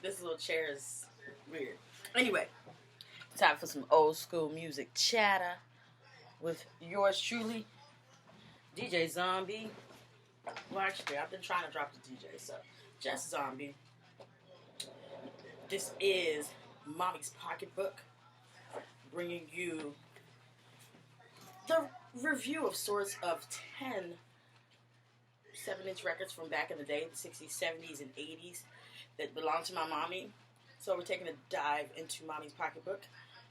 This little chair is weird. Anyway, time for some old school music chatter with yours truly, DJ Zombie. Well, actually, I've been trying to drop the DJ, so just Zombie. This is Mommy's Pocketbook, bringing you the review of sorts of 10 7-inch records from back in the day, the 60s, 70s, and 80s that belonged to my mommy. So we're taking a dive into Mommy's Pocketbook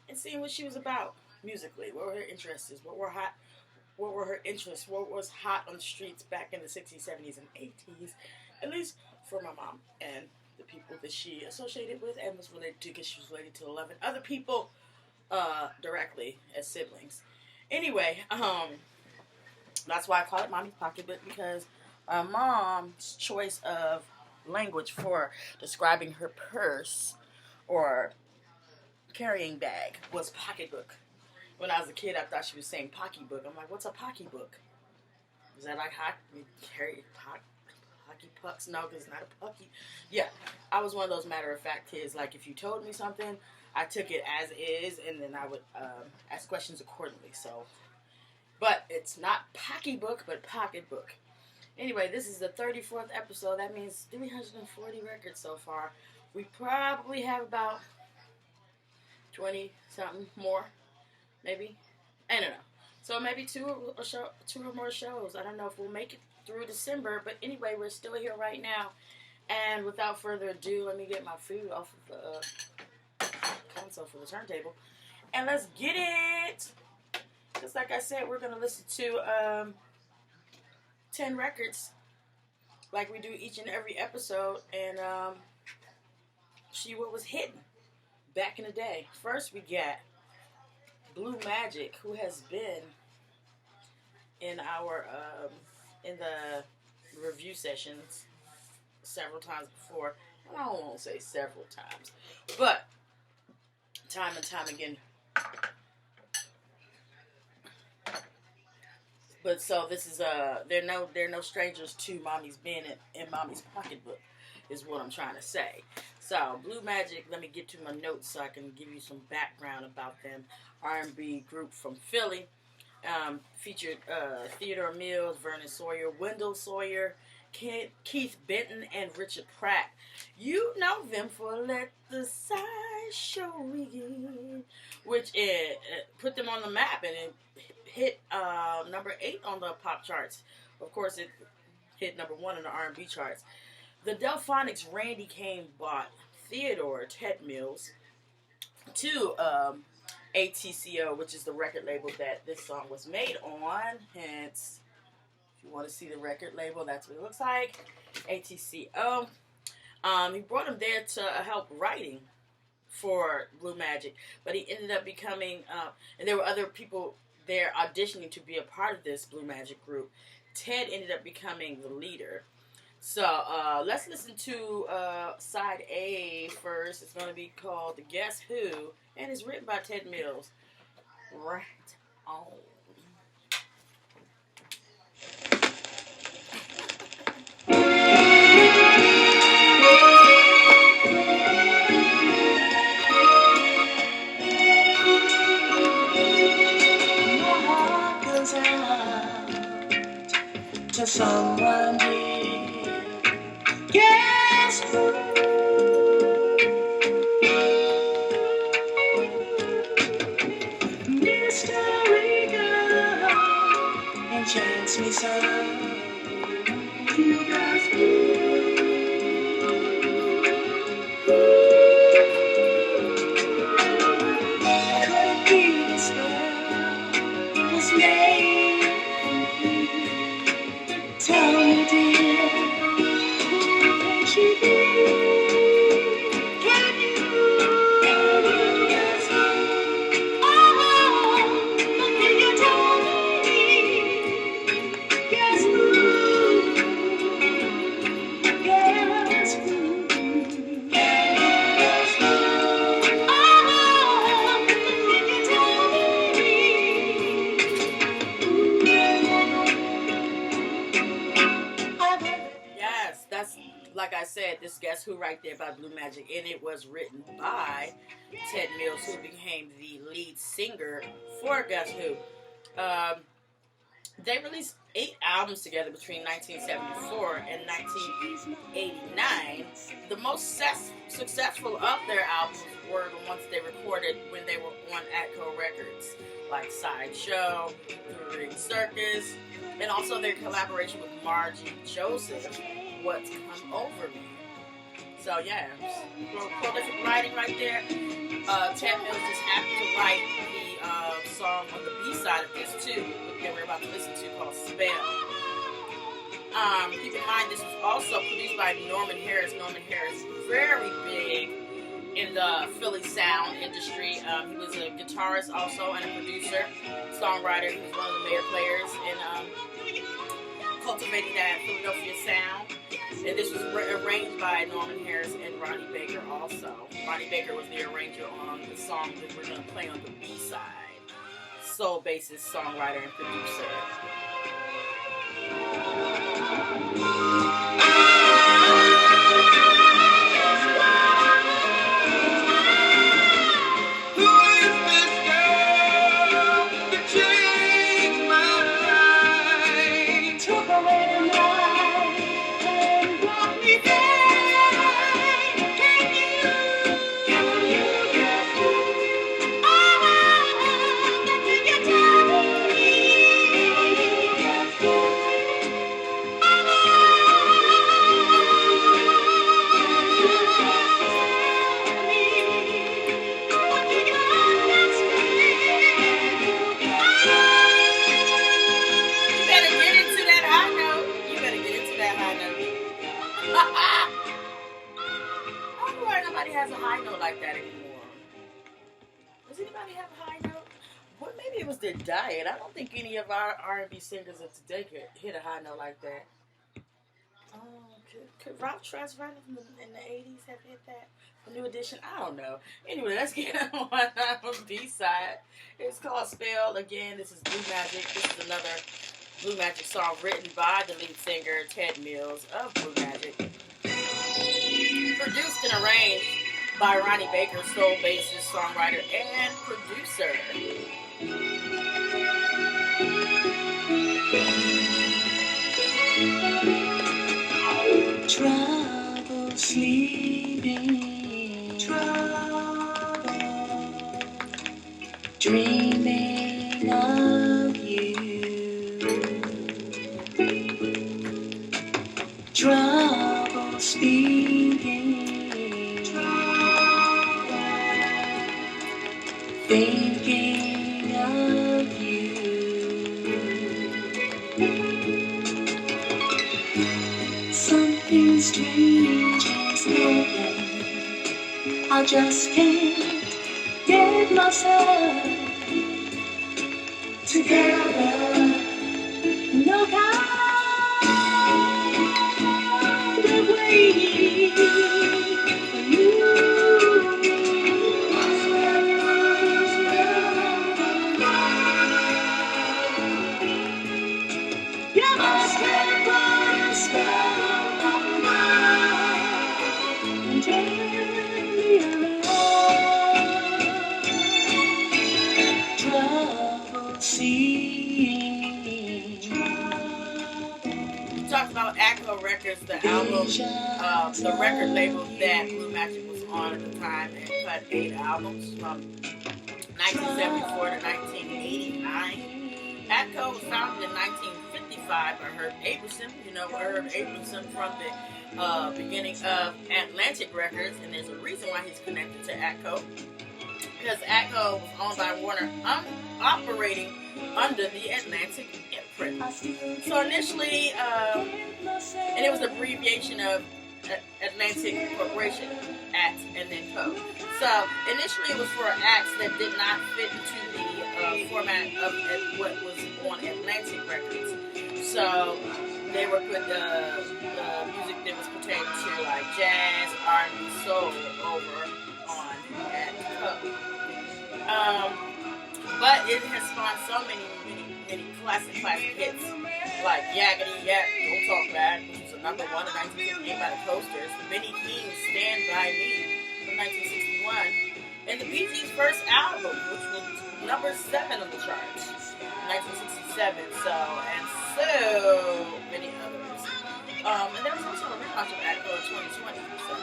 and seeing what she was about musically. What were her interests? What were her interests? What was hot on the streets back in the 60s, 70s, and 80s? At least for my mom and the people that she associated with and was related to, because she was related to 11 other people directly as siblings. Anyway, that's why I call it Mommy's Pocketbook, because my mom's choice of language for describing her purse or carrying bag was pocketbook. When I was a kid, I thought she was saying pocketbook. I'm like, what's a pocketbook? Is that like hockey? Carry hockey pucks? No, because it's not a pucky. Yeah, I was one of those matter-of-fact kids. Like, if you told me something, I took it as is, and then I would ask questions accordingly. So, but it's not pocketbook, but pocketbook. Anyway, this is the 34th episode. That means 340 records so far. We probably have about 20-something more, maybe. I don't know. So maybe two or more shows. I don't know if we'll make it through December. But anyway, we're still here right now. And without further ado, let me get my food off of the console for the turntable. And let's get it. Just like I said, we're going to listen to 10 records like we do each and every episode, and see what was hidden back in the day. First, we got Blue Magic, who has been in our in the review sessions several times before. I don't want to say several times, but time and time again. But so this is they're no strangers to Mommy's being in Mommy's Pocketbook, is what I'm trying to say. So Blue Magic, let me get to my notes so I can give you some background about them. R&B group from Philly, featured Theodore Mills, Vernon Sawyer, Wendell Sawyer, Keith Benton, and Richard Pratt. You know them for Let the Sideshow Begin, which put them on the map, and it hit number 8 on the pop charts. Of course, it hit number 1 in the R&B charts. The Delphonics' Randy Kane bought Theodore Ted Mills to ATCO, which is the record label that this song was made on. Hence, if you want to see the record label, that's what it looks like. ATCO. He brought him there to help writing for Blue Magic, but he ended up becoming, and there were other people there auditioning to be a part of this Blue Magic group. Ted ended up becoming the leader. So let's listen to side A first. It's going to be called The Guess Who, and it's written by Ted Mills. Right on. To someone dear, guess who? Mystery girl, enchants me so. You guess who? Could it be this girl was made? Tell me, dear, who can she be? Can you guess who? Oh, can you tell me? Guess who? like I said, this Guess Who right there by Blue Magic, and it was written by Ted Mills, who became the lead singer for Guess Who. They released 8 albums together between 1974 and 1989. The most successful of their albums were the ones they recorded when they were on Atco Records, like Sideshow, The Ring Circus, and also their collaboration with Margie Joseph, What's Come Over Me. So yeah, prolific writing right there. Ted Mills just happened to write the song on the B-side of this too, that we're about to listen to, called Spell. Keep in mind, this was also produced by Norman Harris. Norman Harris, very big in the Philly sound industry. He was a guitarist also and a producer, songwriter. He was one of the major players in cultivating that Philadelphia sound. And this was arranged by Norman Harris and Ronnie Baker also. Ronnie Baker was the arranger on the song that we're going to play on the B-side. Soul bassist, songwriter, and producer. Has a high note like that anymore. Does anybody have a high note? Well, maybe it was their diet. I don't think any of our R&B singers of today could hit a high note like that. Could Ralph Tresvant in the 80s have hit that? A New Edition? I don't know. Anyway, let's get on B-side. It's called Spell. Again, this is Blue Magic. This is another Blue Magic song written by the lead singer, Ted Mills of Blue Magic. Produced and arranged by Ronnie Baker, soul bassist, songwriter, and producer. Trouble sleeping, trouble dreaming of you, trouble speaking, trouble thinking of you. Something strange has happened. I just can't get myself together. No kind of waiting for you. You must have put a spell on my mind and turn me around. Trouble seeing. We talked about Atco Records, the album, the record label that Blue Magic was on at the time, and cut 8 albums from 1974 to 1989. Atco was founded in 1955 by Herb Abramson. You know Herb Abramson from the beginning of Atlantic Records, and there's a reason why he's connected to Atco. Because Atco was owned by Warner, operating under the Atlantic imprint. So initially, and it was an abbreviation of Atlantic Corporation, At and then Co. So initially it was for acts that did not fit into the format of what was on Atlantic Records. So they would put the music that was pertaining to like jazz, R&B, soul over on Atco. But it has spawned so many classic hits like Yaggity Yak, Don't Talk Back, which was a another one in 1958 by the Coasters. Benny King's Stand By Me from 1961. And the Bee Gees' first album, which was number 7 on the charts in 1967. And so many others. And there was also a relaunch of Atco in 2020. So.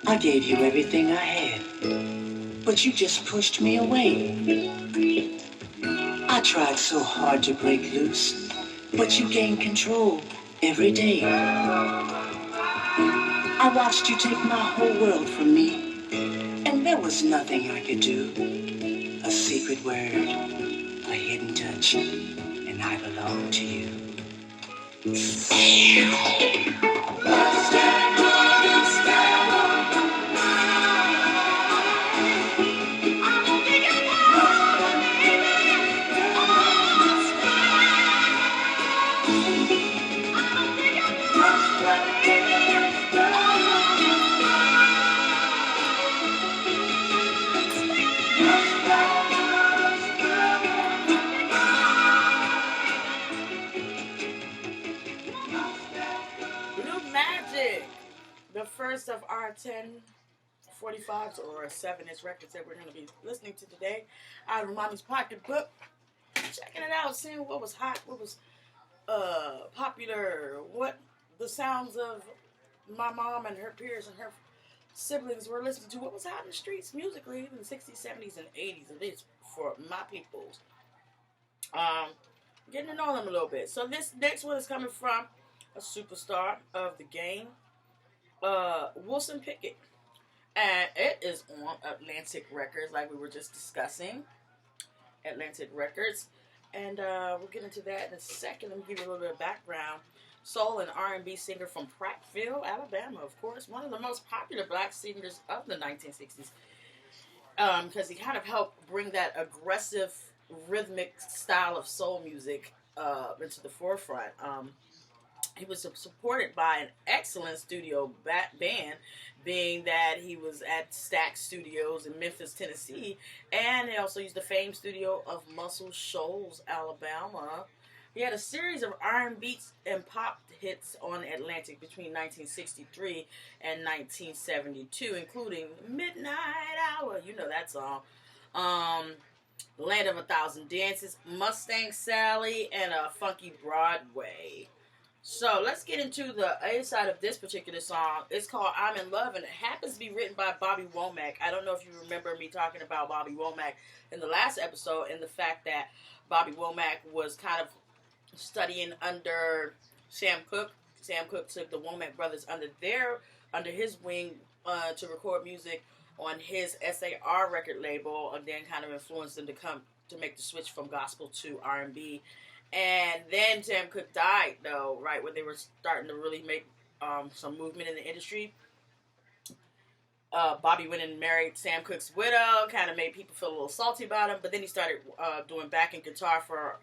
I gave you everything I had, but you just pushed me away. I tried so hard to break loose, but you gained control every day. I watched you take my whole world from me, and there was nothing I could do. A secret word, a hidden touch, and I belong to you. The first of our 10 45s or 7-inch records that we're going to be listening to today out of Mommy's Pocketbook. Checking it out, seeing what was hot, what was popular, what the sounds of my mom and her peers and her siblings were listening to, what was hot in the streets musically in the 60s, 70s, and 80s, at least for my peoples. Getting to know them a little bit. So this next one is coming from a superstar of the game, Wilson Pickett, and it is on Atlantic Records, like we were just discussing. Atlantic Records, and we'll get into that in a second. Let me give you a little bit of background. Soul and R&B singer from Prattville, Alabama, of course, one of the most popular black singers of the 1960s, because he kind of helped bring that aggressive, rhythmic style of soul music into the forefront. He was supported by an excellent studio band, being that he was at Stack Studios in Memphis, Tennessee, and he also used the famed studio of Muscle Shoals, Alabama. He had a series of R&B and pop hits on Atlantic between 1963 and 1972, including Midnight Hour, you know that song, Land of a Thousand Dances, Mustang Sally, and Funky Broadway. So let's get into the A side of this particular song. It's called I'm in Love, and it happens to be written by Bobby Womack. I don't know if you remember me talking about Bobby Womack in the last episode, and the fact that Bobby Womack was kind of studying under Sam Cooke. Sam Cooke took the Womack brothers under his wing to record music on his SAR record label, and then kind of influenced them to make the switch from gospel to R&B. And then Sam Cooke died, though, right when they were starting to really make some movement in the industry. Bobby went and married Sam Cooke's widow, kind of made people feel a little salty about him. But then he started doing backing guitar for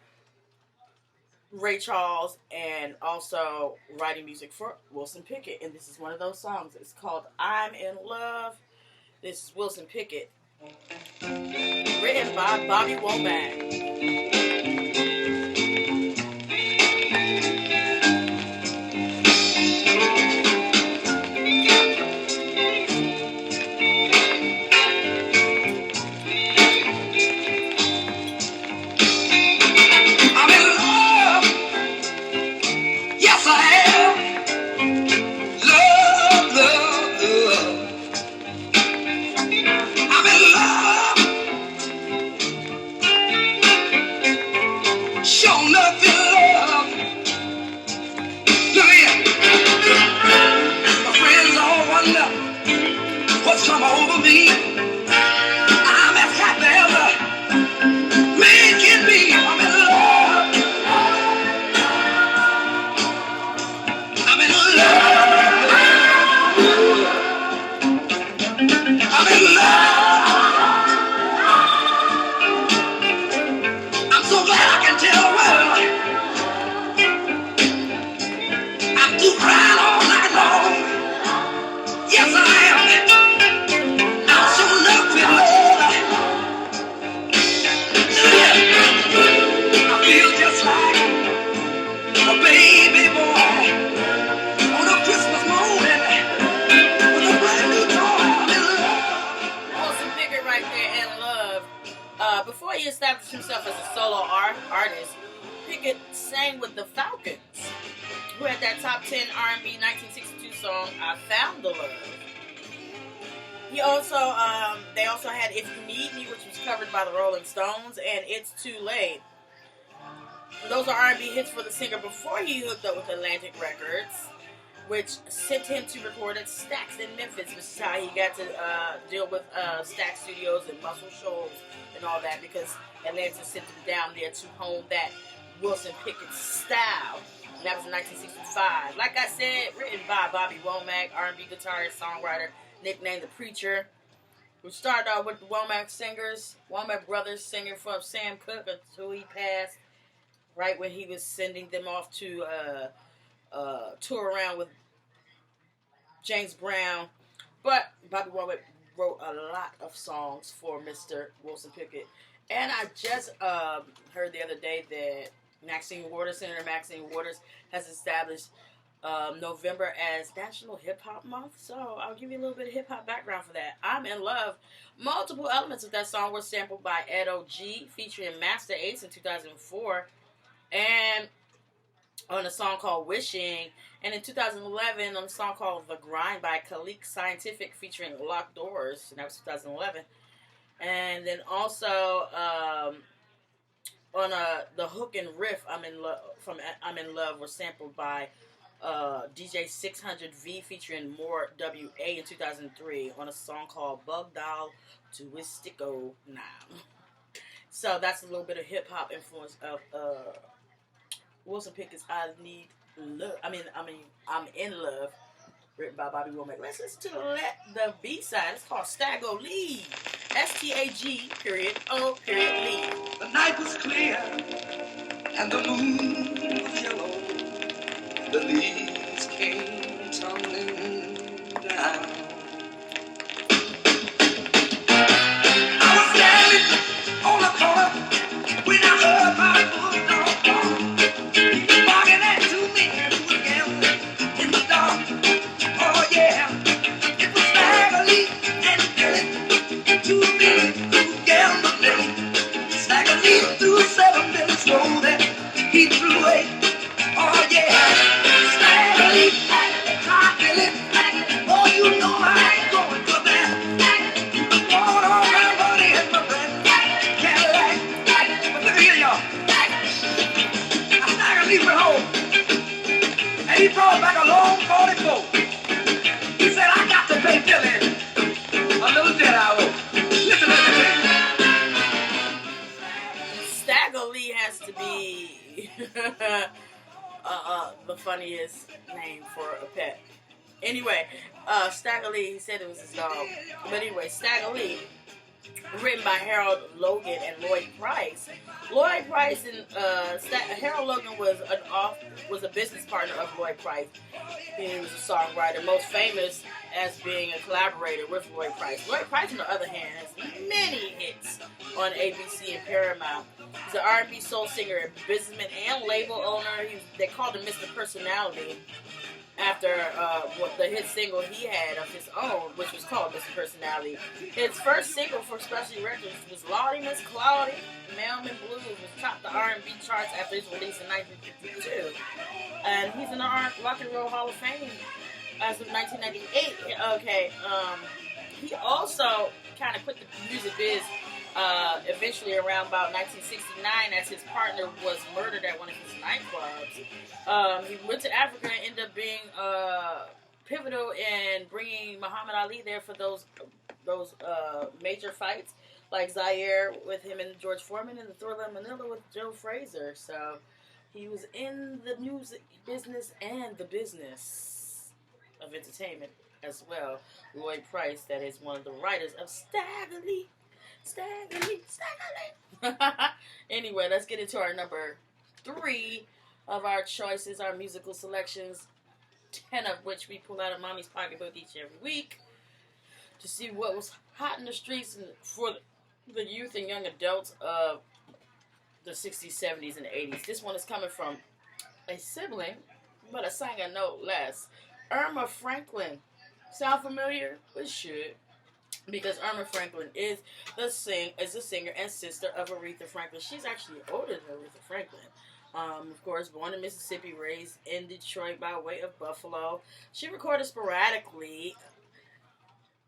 Ray Charles and also writing music for Wilson Pickett. And this is one of those songs. It's called I'm in Love. This is Wilson Pickett, written by Bobby Womack. Come over me. I'm as happy as a man can be. I'm in love. I'm in love. I'm in love. I'm so glad I can tell Pickett sang with the Falcons, who had that top 10 R&B 1962 song, I Found the Love. He also, they also had If You Need Me, which was covered by the Rolling Stones, and It's Too Late. Those are R&B hits for the singer before he hooked up with Atlantic Records, which sent him to record at Stax in Memphis, which is how he got to deal with Stax Studios and Muscle Shoals and all that, because Atlanta sent him down there to hone that Wilson Pickett style. And that was in 1965. Like I said, written by Bobby Womack, R&B guitarist, songwriter, nicknamed The Preacher, who started out with the Womack brothers singing from Sam Cooke until he passed, right when he was sending them off to tour around with James Brown. But Bobby Womack wrote a lot of songs for Mr. Wilson Pickett. And I just heard the other day that Senator Maxine Waters has established November as National Hip Hop Month. So I'll give you a little bit of hip hop background for that. I'm in Love. Multiple elements of that song were sampled by Ed O.G. featuring Master Ace in 2004. And on a song called Wishing. And in 2011 on a song called The Grind by Khalik Scientific featuring Locked Doors. And that was 2011. And then also on the hook and riff I'm in Love were sampled by DJ 600V featuring More WA in 2003 on a song called Bug Doll Twistico Now. So that's a little bit of hip hop influence of Wilson Pickett's I'm in Love, written by Bobby Womack. Let's listen to the B-side. It's called Staggo Lee. STAG_O_Lee. The night was clear and the moon was yellow. The leaves came tumbling down. I was standing on the corner when I heard my bulldog bark. He was barking at two men who were gambling in the dark. Oh yeah, it was Staggerly and Billy, two men who gambling. Staggerly threw 7 minutes roll that he threw away. Oh yeah, Staggerly, hot Billy. Oh, you know I ain't going for that. Going all my money in my breath. Cadillac. But look here, y'all. Staggerly went home and he brought back a long 44. He said, I got to pay Billy a little debt I owe. Listen to this. Staggo Lee has to be the funniest name for a pet. Anyway, Staggo Lee, he said it was his dog. But anyway, Staggo Lee, written by Harold Logan and Lloyd Price. Lloyd Price and Harold Logan was a business partner of Lloyd Price. He was a songwriter, most famous as being a collaborator with Lloyd Price. Lloyd Price, on the other hand, has many hits on ABC and Paramount. He's an R&B soul singer, businessman, and label owner. They called him Mr. Personality after the hit single he had of his own, which was called Mr. Personality. His first single for Specialty Records was Lawdy Miss Cloudy, Mailman Blues, which topped the R&B charts after his release in 1952. And he's in the Rock and Roll Hall of Fame as of 1998. Okay, he also kind of quit the music biz eventually around about 1969 as his partner was murdered at one of his nightclubs. He went to Africa and ended up being pivotal in bringing Muhammad Ali there for those major fights, like Zaire with him and George Foreman, and the Thriller in Manila with Joe Frazier. So he was in the music business and the business of entertainment as well. Lloyd Price, that is one of the writers of Staggerly. Anyway, let's get into our number 3 of our choices, our musical selections, 10 of which we pull out of Mommy's Pocketbook each and every week to see what was hot in the streets and for the youth and young adults of the 60s, 70s, and 80s. This one is coming from a sibling, but a singer no less, Irma Franklin. Sound familiar? It should. Because Irma Franklin is the singer and sister of Aretha Franklin. She's actually older than Aretha Franklin. Of course, born in Mississippi, raised in Detroit by way of Buffalo. She recorded sporadically.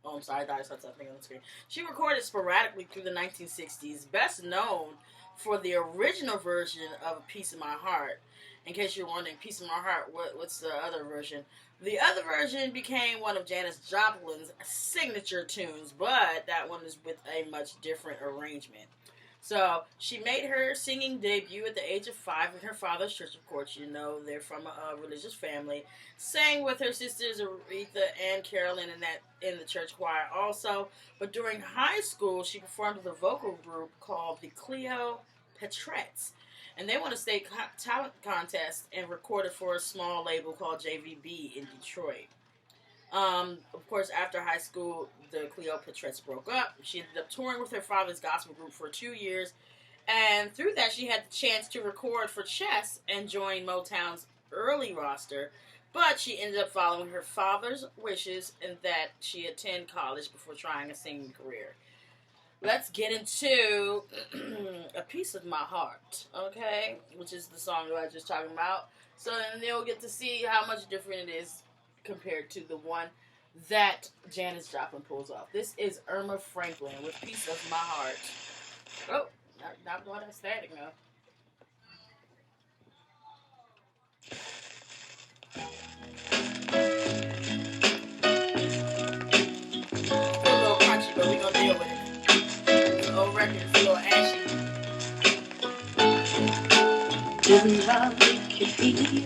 Oh, I'm sorry, I thought I saw something on the screen. She recorded sporadically through the 1960s, best known for the original version of A Piece of My Heart. In case you're wondering, Piece of My Heart, what's the other version? The other version became one of Janis Joplin's signature tunes, but that one is with a much different arrangement. So, she made her singing debut at the age of 5 in her father's church, of course. You know, they're from a religious family. Sang with her sisters Aretha and Carolyn in the church choir also. But during high school, she performed with a vocal group called the Cleo Petrettes. And they won a state talent contest and recorded for a small label called JVB in Detroit. Of course, after high school, the Cleo Petrettes broke up. She ended up touring with her father's gospel group for 2 years. And through that, she had the chance to record for Chess and join Motown's early roster. But she ended up following her father's wishes and that she attend college before trying a singing career. Let's get into A Piece of My Heart, okay? Which is the song that I was just talking about. So then they'll get to see how much different it is compared to the one that Janis Joplin pulls off. This is Irma Franklin with Piece of My Heart. Oh, not doing that static now. It's a little crunchy, but we're going to deal with it. The old record is a little ashy. Didn't I make you feel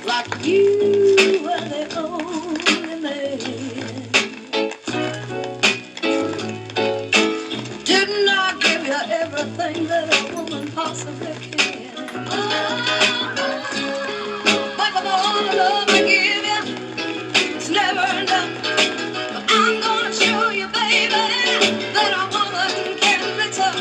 like you were the only man? Didn't I give you everything that a woman possibly can? But the more love I give you, it's never enough. But I'm gonna show you, baby, that a woman can be tough.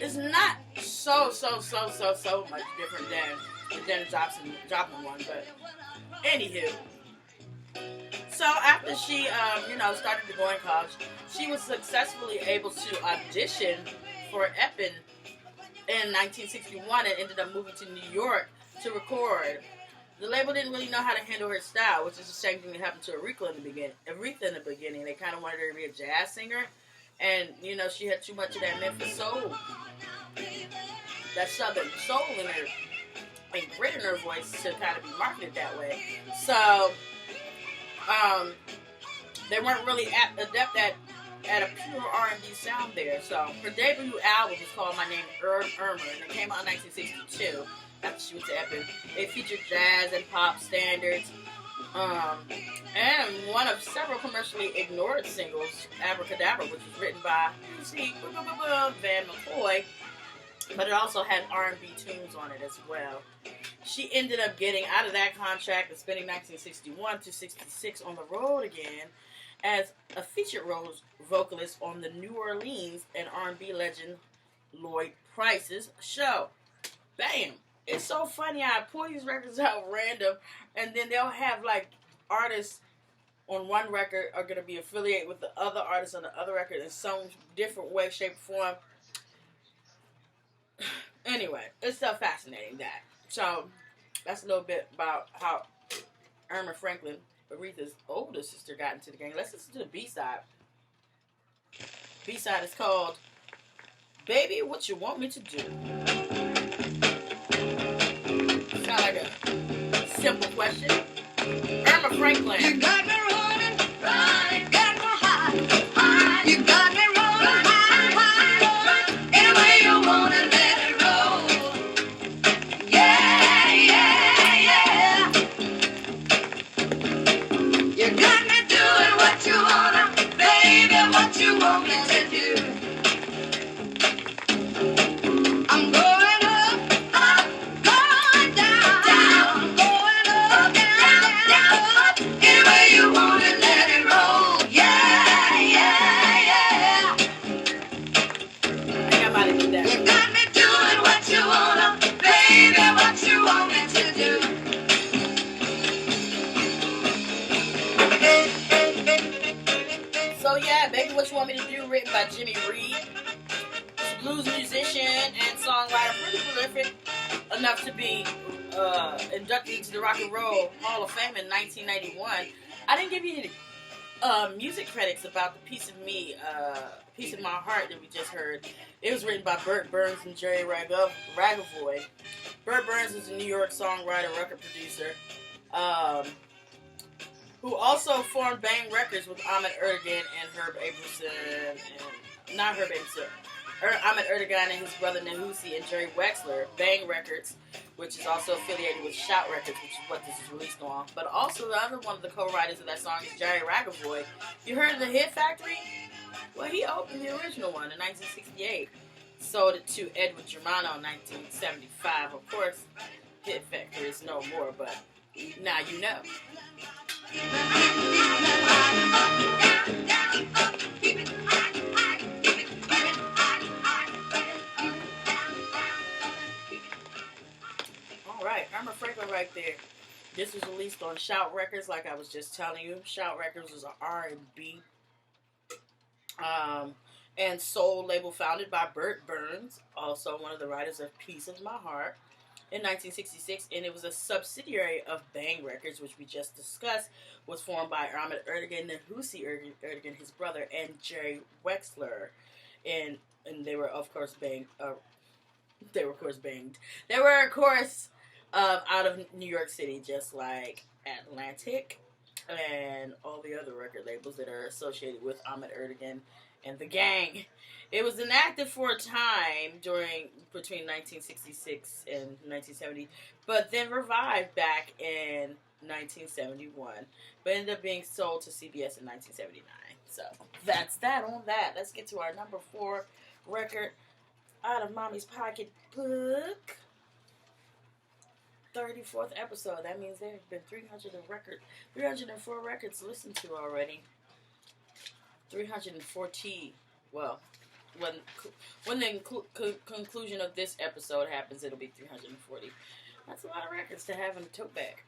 It's not so much different than the Janis Joplin one, but anywho. So after she, started to go in college, she was successfully able to audition for Eppin in 1961 and ended up moving to New York to record. The label didn't really know how to handle her style, which is the same thing that happened to Aretha in the beginning. They kind of wanted her to be a jazz singer. And, she had too much of that Memphis soul, that southern soul in her, and grit in her voice to kind of be marketed that way. So, they weren't really adept at a pure R&B sound there. So, her debut album was called My Name Irma, and it came out in 1962 after she went to Eppin. It featured jazz and pop standards. And one of several commercially ignored singles, Abracadabra, which was written by Van McCoy, but it also had R&B tunes on it as well. She ended up getting out of that contract and spending 1961 to 66 on the road again as a featured role vocalist on the New Orleans and R&B legend Lloyd Price's show. Bam! It's so funny how I pull these records out random, and then they'll have, artists on one record are going to be affiliated with the other artists on the other record in some different way, shape, or form. Anyway, it's so fascinating that. So, that's a little bit about how Irma Franklin, Aretha's older sister, got into the game. Let's listen to the B-side. B-side is called Baby, What You Want Me to Do? Sound like a simple question. Irma Franklin. You got me running, running, got me high. You got me rolling, high. Any way you want it, let it roll. Yeah, yeah, yeah. You got me doing what you wanna, baby. Baby What You Want Me to Do, written by Jimmy Reed. He's a blues musician and songwriter, pretty prolific, enough to be inducted into the Rock and Roll Hall of Fame in 1991. I didn't give you any music credits about the Piece of Me, Piece of My Heart that we just heard. It was written by Burt Burns and Jerry Ragavoy. Burt Burns is a New York songwriter, record producer, who also formed Bang Records with Ahmet Ertegun and Herb Abramson, and not Herb Abramson, Ahmet Ertegun and his brother Nahusi and Jerry Wexler. Bang Records, which is also affiliated with Shout Records, which is what this is released on. But also the other one of the co-writers of that song is Jerry Ragavoy. You heard of the Hit Factory? Well, he opened the original one in 1968. Sold it to Edward Germano in 1975. Of course, Hit Factory is no more, but now you know. Alright, Irma Franklin right there. This was released on Shout Records, like I was just telling you. Shout Records was an R&B and soul label founded by Burt Burns, also one of the writers of Piece of My Heart, in 1966, and it was a subsidiary of Bang Records, which we just discussed, was formed by Ahmet Ertegun, Nahusi Ertegun, his brother, and Jerry Wexler, and they were of course banged. They were of course out of New York City, just like Atlantic and all the other record labels that are associated with Ahmet Ertegun and the gang. It was inactive for a time between 1966 and 1970, but then revived back in 1971, but ended up being sold to CBS in 1979. So that's that on that. Let's get to our number 4 record out of Mommy's Pocketbook. 34th episode. That means there have been 304 records listened to already. 340. Well, when the conclusion of this episode happens, it'll be 340. That's a lot of records to have in a tote bag.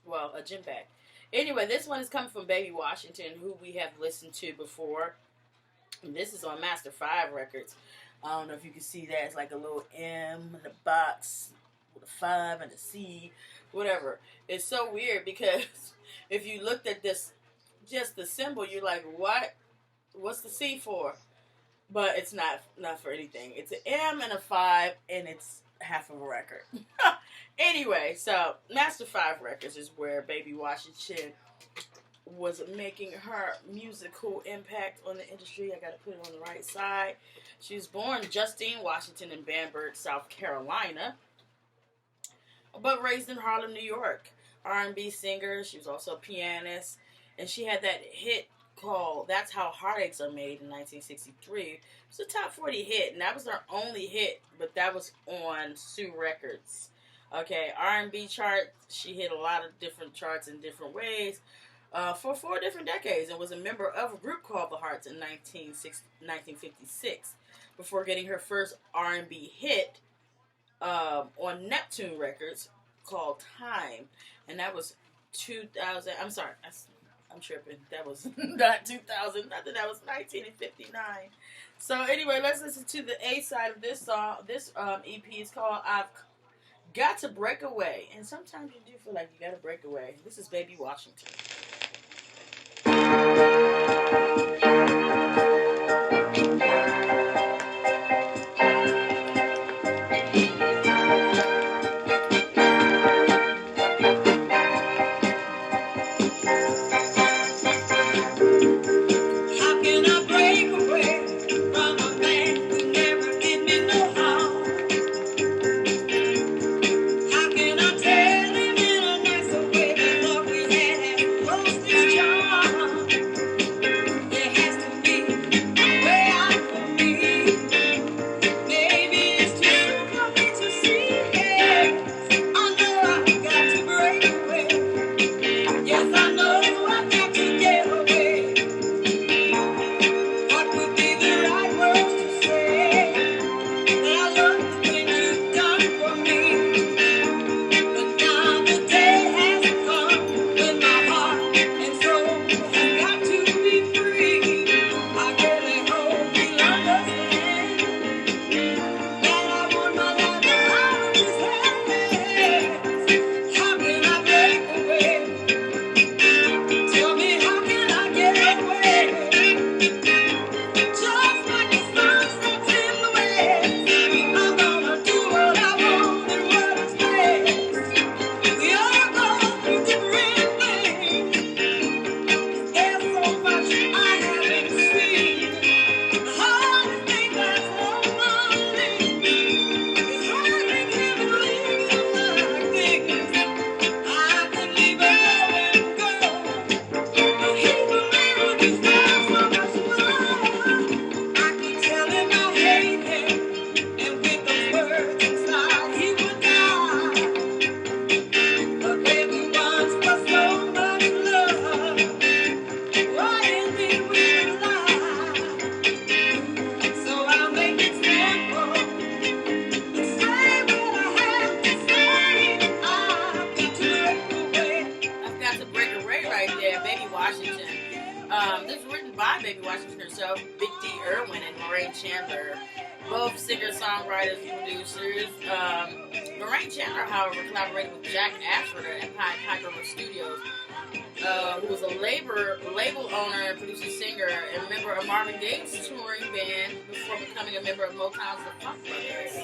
Well, a gym bag. Anyway, this one is coming from Baby Washington, who we have listened to before. And this is on Master 5 Records. I don't know if you can see that. It's like a little M in the box with a 5 and a C, whatever. It's so weird because if you looked at this, just the symbol, you're like, what? What's the C for? But it's not for anything. It's an M and a 5, and it's half of a record. Anyway, so Master 5 Records is where Baby Washington was making her musical impact on the industry. I got to put it on the right side. She was born Justine Washington in Bamberg, South Carolina, but raised in Harlem, New York. R&B singer. She was also a pianist, and she had that hit called That's How Heartaches Are Made in 1963. It's a top 40 hit, and that was her only hit, but that was on Sue Records. Okay, R&B chart, she hit a lot of different charts in different ways for 4 different decades, and was a member of a group called The Hearts in 1956 before getting her first R&B hit on Neptune Records called Time, and that was 2000. I'm sorry, I'm tripping. That was not 2000. Nothing. That was 1959. So anyway, let's listen to the A side of this song. This EP is called I've Got to Break Away. And sometimes you do feel like you got to break away. This is Baby Washington. How can I tell him in a nicer way than what we had? Baby Washington herself, Big D. Irwin, and Lorraine Chandler. Both singer-songwriters and producers. Lorraine Chandler, however, collaborated with Jack Ashford at Piper Studios, who was a label owner, producer, singer, and member of Marvin Gaye's touring band before becoming a member of Motown's The Funk Brothers.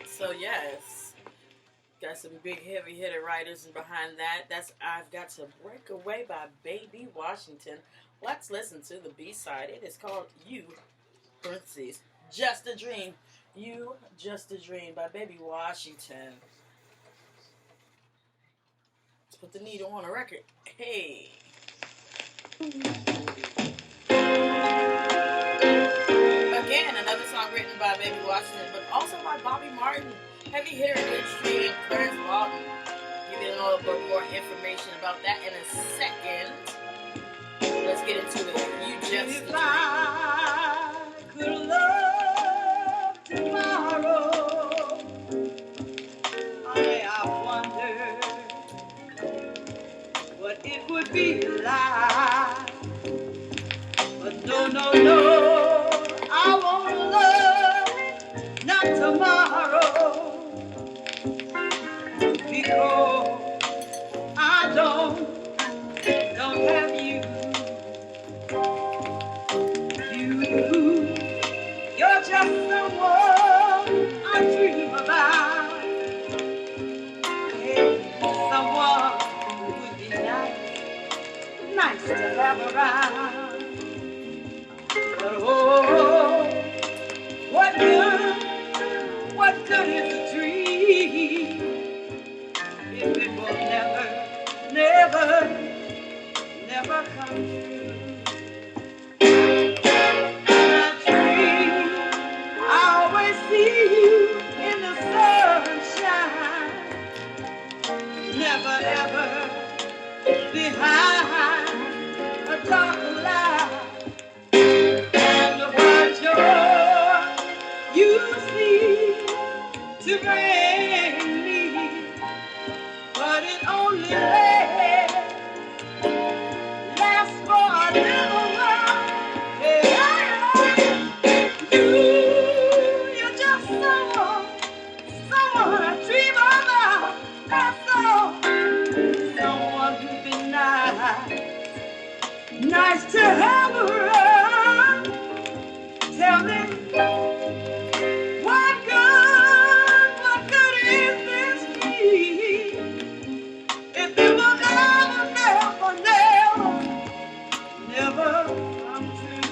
So yes, got some big heavy hitter writers, and behind that, that's I've Got to Break Away by Baby Washington. Let's listen to the B-side. It is called You, parentheses, Just a Dream. You, Just a Dream by Baby Washington. Let's put the needle on a record. Hey. Again, another song written by Baby Washington, but also by Bobby Martin, heavy hitter in the industry, and Clarence Lawton. Give you a little bit more information about that in a second. Let's get into it. You Just a Dream. I could love tomorrow, I wonder what it would be like. But no, I won't love not tomorrow, because I don't have you. You're just someone I dream about. Hey, someone who would be nice to have around. But oh, what good is a dream if it will never come true? See you in the sunshine, never ever behind a dark lie. And what you seem to bring me, but it only lasts for a little while. Nice to have around. Tell me, what good is this dream if it will never come true?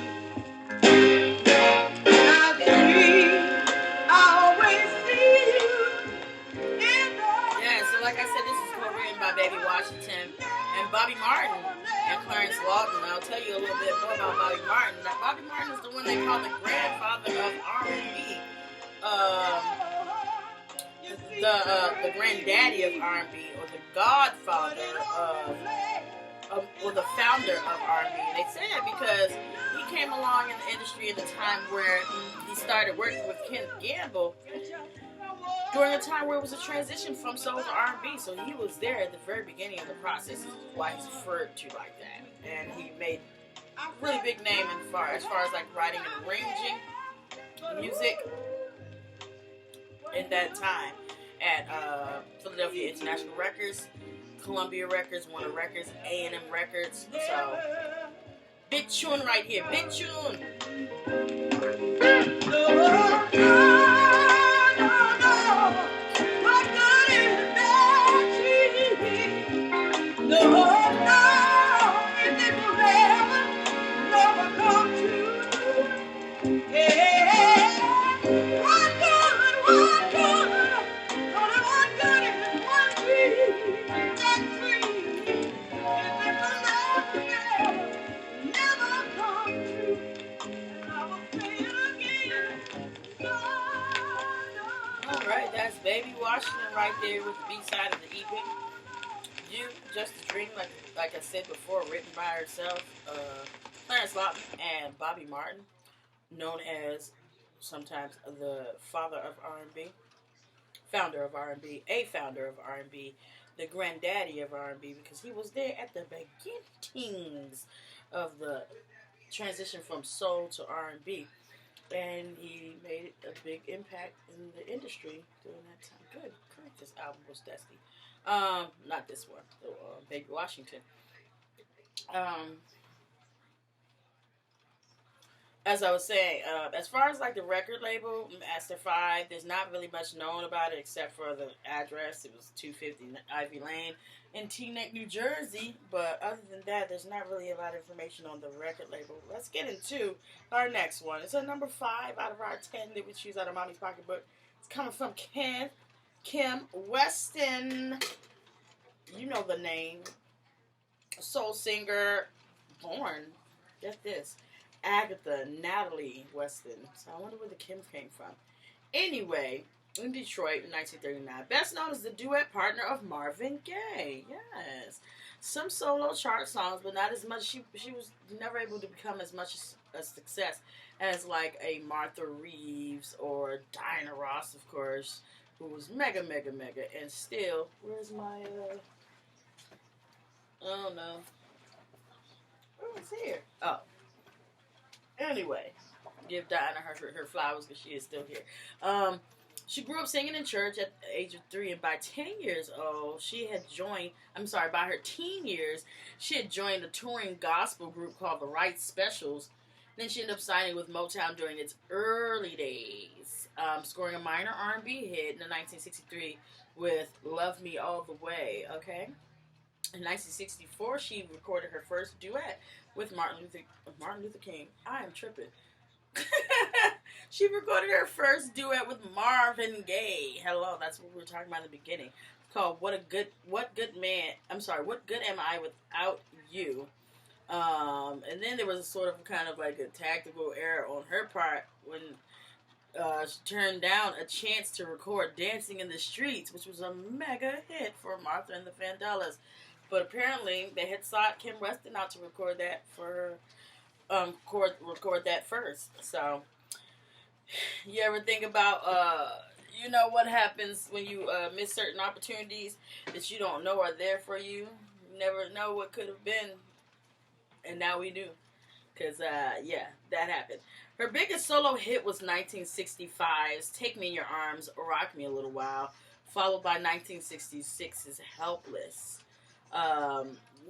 I dream, I always see you in the... Yeah, so like I said, this is co-written by Baby Washington and Bobby Martin and Clarence Lawton. I'll tell you a little bit more about Bobby Martin. Now, Bobby Martin is the one they call the grandfather of R&B. The granddaddy of R&B, or the godfather of, or the founder of R&B. And they say that because he came along in the industry at the time where he started working with Ken Gamble during a time where it was a transition from soul to R&B. So he was there at the very beginning of the process, is why he's referred to like that. And he made a really big name as far as like writing and arranging music in that time at Philadelphia International Records, Columbia Records, Warner Records, A&M Records. So big tune right here, big tune. That's Baby Washington right there with the B-side of the EP. You, Just a Dream, like I said before, written by herself, Clarence Lawton and Bobby Martin, known as sometimes the father of R&B, founder of R&B, a founder of R&B. the granddaddy of R&B, because he was there at the beginnings of the transition from soul to R&B, and he made a big impact in the industry during that time. Good, correct. This album was dusty. Not this one, the Baby Washington. Um, as I was saying, as far as like the record label, Master 5, there's not really much known about it except for the address. It was 250 Ivy Lane in Teaneck, New Jersey. But other than that, there's not really a lot of information on the record label. Let's get into our next one. It's a number 5 out of our 10 that we choose out of Mommy's Pocketbook. It's coming from Kim Weston. You know the name. Soul singer, born, get this, Agatha Natalie Weston. So I wonder where the Kim came from. Anyway, in Detroit in 1939, best known as the duet partner of Marvin Gaye. Yes. Some solo chart songs, but not as much. She was never able to become as much a success as like a Martha Reeves or Diana Ross, of course, who was mega. And still, where's my, oh no. Oh, it's here. Oh. Anyway, give Diana her flowers because she is still here. She grew up singing in church at the age of 3, and by 10 years old, by her teen years, she had joined a touring gospel group called the Right Specials. Then she ended up signing with Motown during its early days, scoring a minor R&B hit in 1963 with Love Me All the Way, okay? In 1964, she recorded her first duet with Martin Luther King. I am tripping. She recorded her first duet with Marvin Gaye. Hello, that's what we were talking about in the beginning. It's called What Good Am I Without You? And then there was a sort of kind of like a tactical error on her part when she turned down a chance to record Dancing in the Streets, which was a mega hit for Martha and the Vandellas. But apparently they had sought Kim Weston out to record that record that first. So you ever think about what happens when you miss certain opportunities that you don't know are there for you? You never know what could have been, and now we do. Because that happened. Her biggest solo hit was 1965's Take Me in Your Arms, Rock Me a Little While, followed by 1966's Helpless.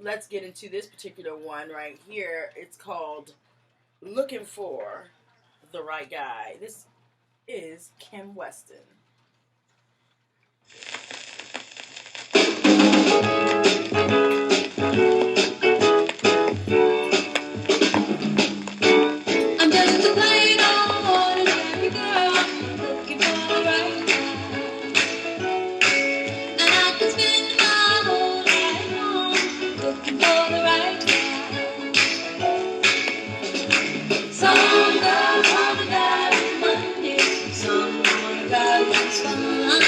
Let's get into this particular one right here. It's called Looking for the Right Guy. This is Kim Weston. I'm just a plain old ordinary girl looking for the right guy, and I can spend my whole life long looking for the right guy. Some girls want a guy with money, some want a guy who's fun,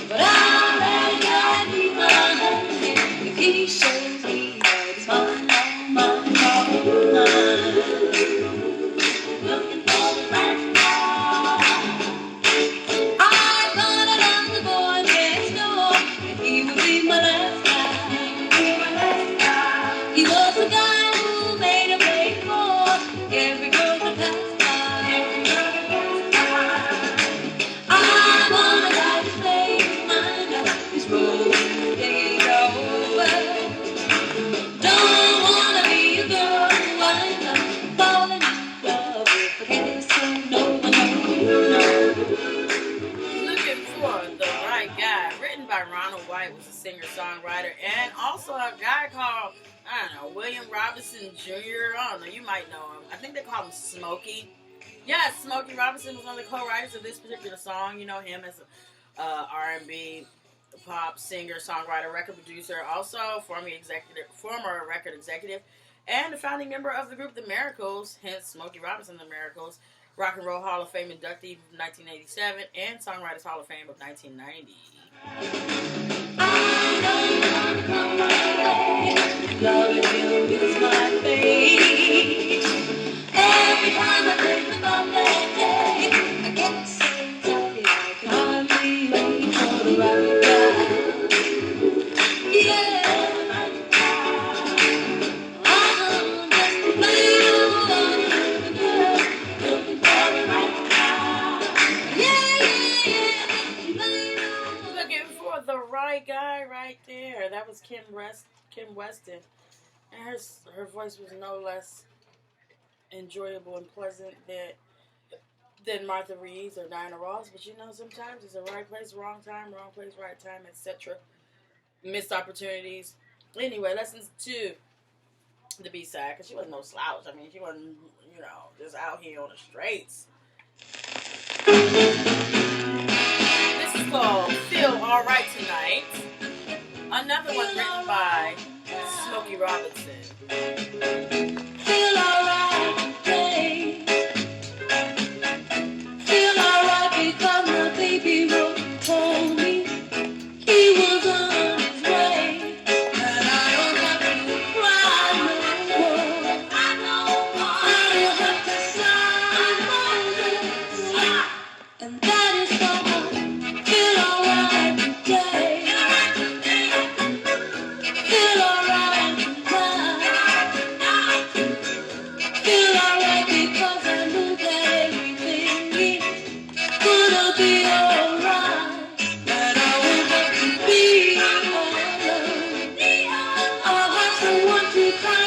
but I'd rather guy be my honey if he shows me that he's mine, all mine, all mine. Looking for the right guy. I thought I loved the boy next door, and he would be my last guy. He was the guy who made a break for every girl that passed by. I want a guy to play his mind out, his rolling days are over. Don't wanna be a girl who winds up falling in love with a guess who no one knows. Looking for the Right Guy, written by Ronald White, was a singer-songwriter, and also a guy called, I don't know, William Robinson Jr. I don't know, you might know him. I think they call him Smokey. Yes, Smokey Robinson was one of the co-writers of this particular song. You know him as a R&B, pop singer, songwriter, record producer, also former record executive, and a founding member of the group The Miracles, hence Smokey Robinson, The Miracles, Rock and Roll Hall of Fame inductee of 1987, and Songwriters Hall of Fame of 1990. Loving you is my fate. Every time I think about that day, I get so tired I can hardly wait for the right guy. Kim Weston, and her voice was no less enjoyable and pleasant than Martha Reeves or Diana Ross. But sometimes it's the right place, wrong place, right time, etc. Missed opportunities. Anyway, lessons to the B-side, because she wasn't no slouch. I mean, she wasn't, just out here on the streets. This is called Feel Alright Tonight. Another one written by Smokey Robinson. Feel alright today. Feel alright because my baby wrote told me he was on his way. And I don't have to cry no more. I don't have to sigh. And that is why I feel alright today. Feel alright tonight. Feel alright because I knew that everything gonna be alright. That I won't have to be alone. I'll have someone to cry.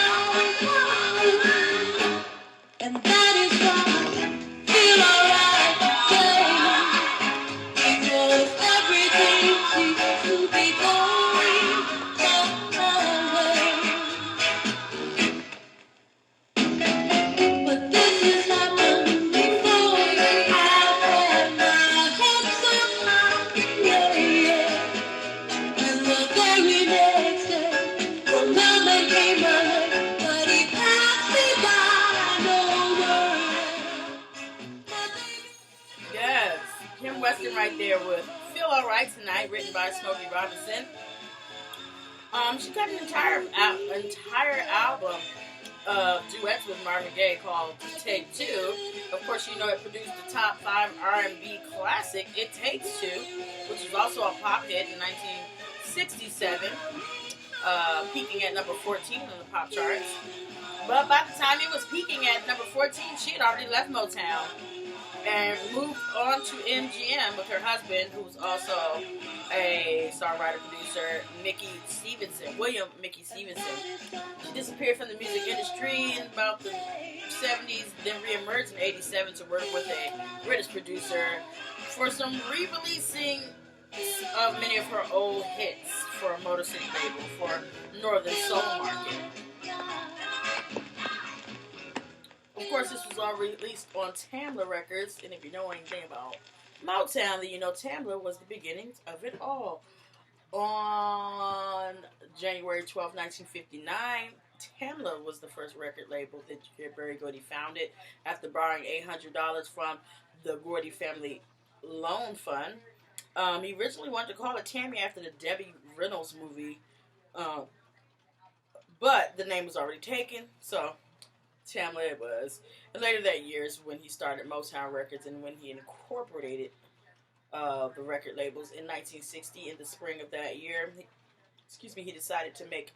And that is why I feel alright today. Because everything seems to be going my way. But this has happened before. I've had my hopes up high, yeah. And the very next day, well, now they came my way, but he passed me by, no word. Yes, Kim Weston right there with Feel Alright Tonight, written by Smokey Robinson. She got an entire album of duets with Marvin Gaye called Take Two. Of course, it produced the top 5 R&B classic, It Takes Two, which was also a pop hit in 1967, peaking at number 14 on the pop charts. But by the time it was peaking at number 14, she had already left Motown and moved on to MGM with her husband, who was also a songwriter-producer, William Mickey Stevenson. She disappeared from the music industry in about the 70s, then re-emerged in 87 to work with a British producer for some re-releasing of many of her old hits for Motor City label for Northern Soul market. Of course, this was all released on Tamla Records, and if you know anything about Motown, then you know Tamla was the beginnings of it all. On January 12, 1959, Tamla was the first record label that Berry Gordy founded after borrowing $800 from the Gordy Family Loan Fund. He originally wanted to call it Tammy after the Debbie Reynolds movie, but the name was already taken, so Tamla it was. And later that year is when he started Motown Records and when he incorporated the record labels in 1960. In the spring of that year, he decided to make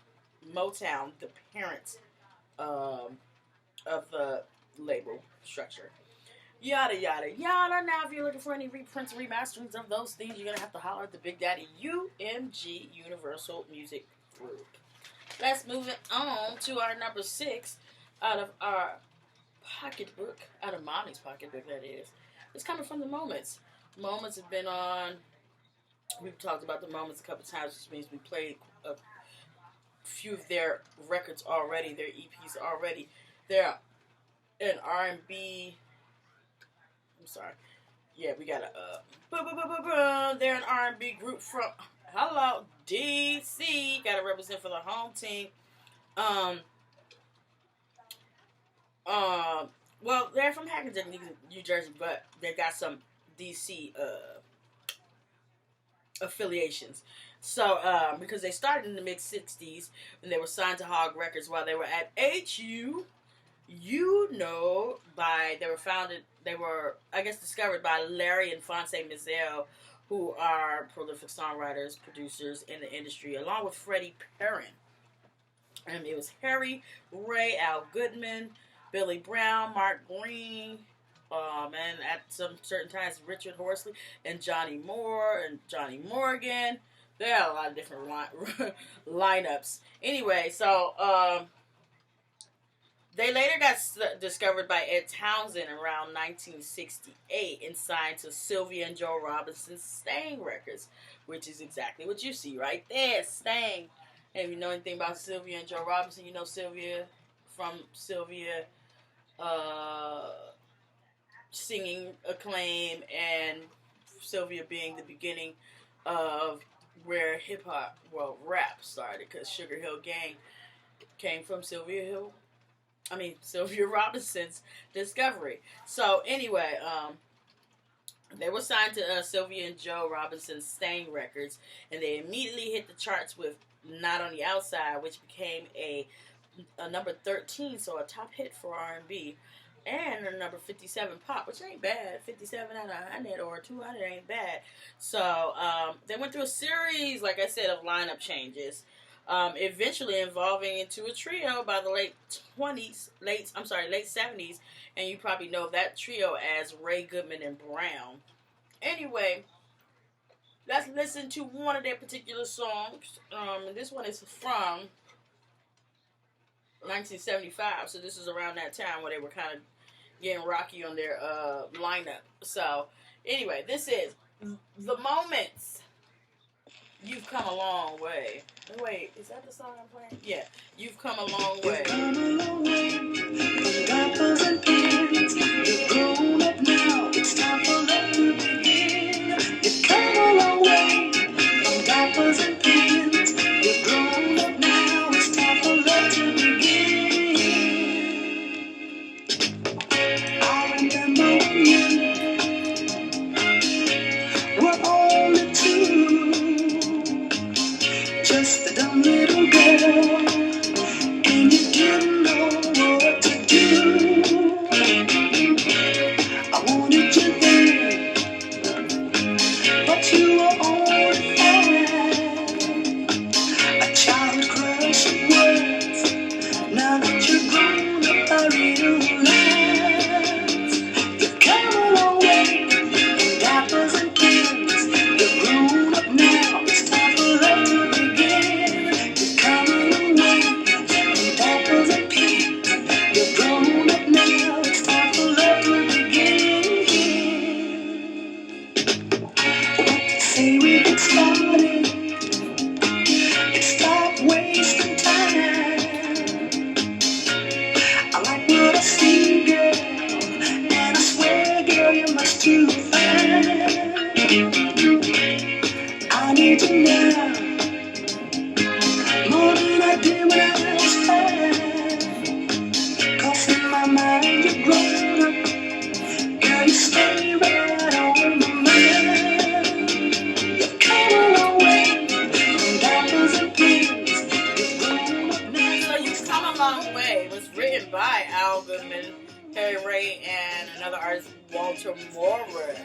Motown the parent of the label structure. Yada, yada, yada. Now, if you're looking for any reprints and remasterings of those things, you're going to have to holler at the Big Daddy UMG Universal Music Group. Let's move it on to our number 6 out of our pocketbook, out of Mommy's pocketbook, that is. It's coming from the Moments. Moments have been on, we've talked about the Moments a couple times, which means we played a few of their records already, their EPs already. They're an R&B, I'm sorry, yeah, we got they're an R&B group from, D.C., got to represent for the home team. Well, they're from Hackensack, New Jersey, but they got some DC affiliations. So, because they started in the mid-60s, and they were signed to Hog Records while they were at HU, they were, I guess, discovered by Larry and Fonse Mizell, who are prolific songwriters, producers in the industry, along with Freddie Perrin. And it was Harry, Ray, Al Goodman, Billy Brown, Mark Green, and at some certain times Richard Horsley and Johnny Moore and Johnny Morgan. They had a lot of different lineups. Anyway, so they later got discovered by Ed Townsend around 1968 and signed to Sylvia and Joe Robinson's Stang Records, which is exactly what you see right there, Stang. And if you know anything about Sylvia and Joe Robinson, you know Sylvia from Sylvia singing Acclaim, and Sylvia being the beginning of where hip hop, well, rap started, because Sugar Hill Gang came from Sylvia Robinson's discovery. So anyway, they were signed to Sylvia and Joe Robinson's Stang Records, and they immediately hit the charts with "Not on the Outside," which became a number 13, so a top hit for R&B, and a number 57 pop, which ain't bad. 57 out of 100 or 200 ain't bad. So they went through a series, like I said, of lineup changes, eventually evolving into a trio by the late 70s, and you probably know that trio as Ray Goodman and Brown. Anyway, let's listen to one of their particular songs. And this one is from 1975, so this is around that time where they were kind of getting rocky on their lineup. So anyway, this is The Moments. You've Come a Long Way. Wait, is that the song I'm playing? Yeah, You've Come a Long Way. You've come a long way from diapers and pins. You're grown up now, it's time for love to begin. You've come a long way from diapers and pins. You're grown up now, it's time for love to begin. I remember when you were only two, just a dumb little girl, and you didn't know what to do. I wanted you then, but you were only a child crush of words. Now that you're grown up, I realize you've come a long way from diapers and pins. You're grown up now, it's time for love to begin. You've come a long way from diapers and pins. You're grown up now, it's time for love to begin. Say we get started and stop wasting time. I like what I see, girl, and I swear, girl, you're much too fine. I need you now, more than I did when I was 5. 'Cause in my mind you're grown up, girl, you stay right on my mind. You've come a long way from diapers and pins. You're grown up now. So You've Come a Long Way was written by Al Goodman, Harry Ray, and another artist, Walter Morris.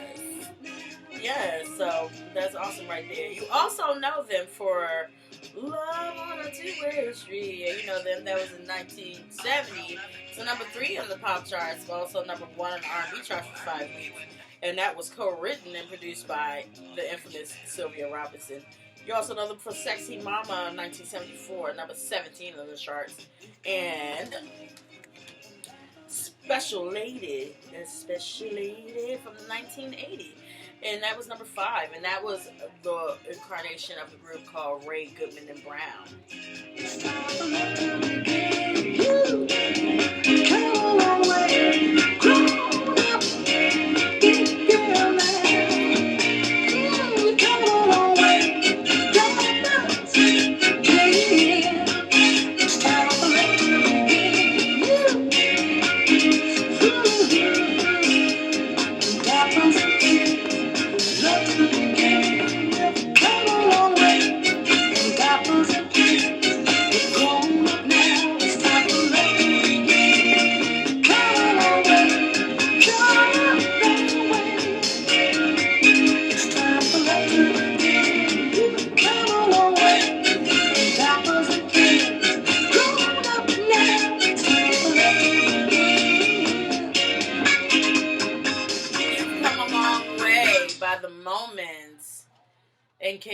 Yeah, so that's awesome right there. You also know them for Love on a Two-Way Street. Yeah, you know them. That was in 1970. So number 3 on the pop charts, but also number 1 on the R&B charts for 5 weeks. And that was co-written and produced by the infamous Sylvia Robinson. You also know them for Sexy Mama in 1974, number 17 on the charts. And Special Lady from 1980. And that was number 5. And that was the incarnation of the group called Ray Goodman and Brown. Come a long way, grown up, big girl now. Come a long way, diapers, yeah. It's time for love to begin. Diapers and pins, love to begin. Come a long way, diapers and pins.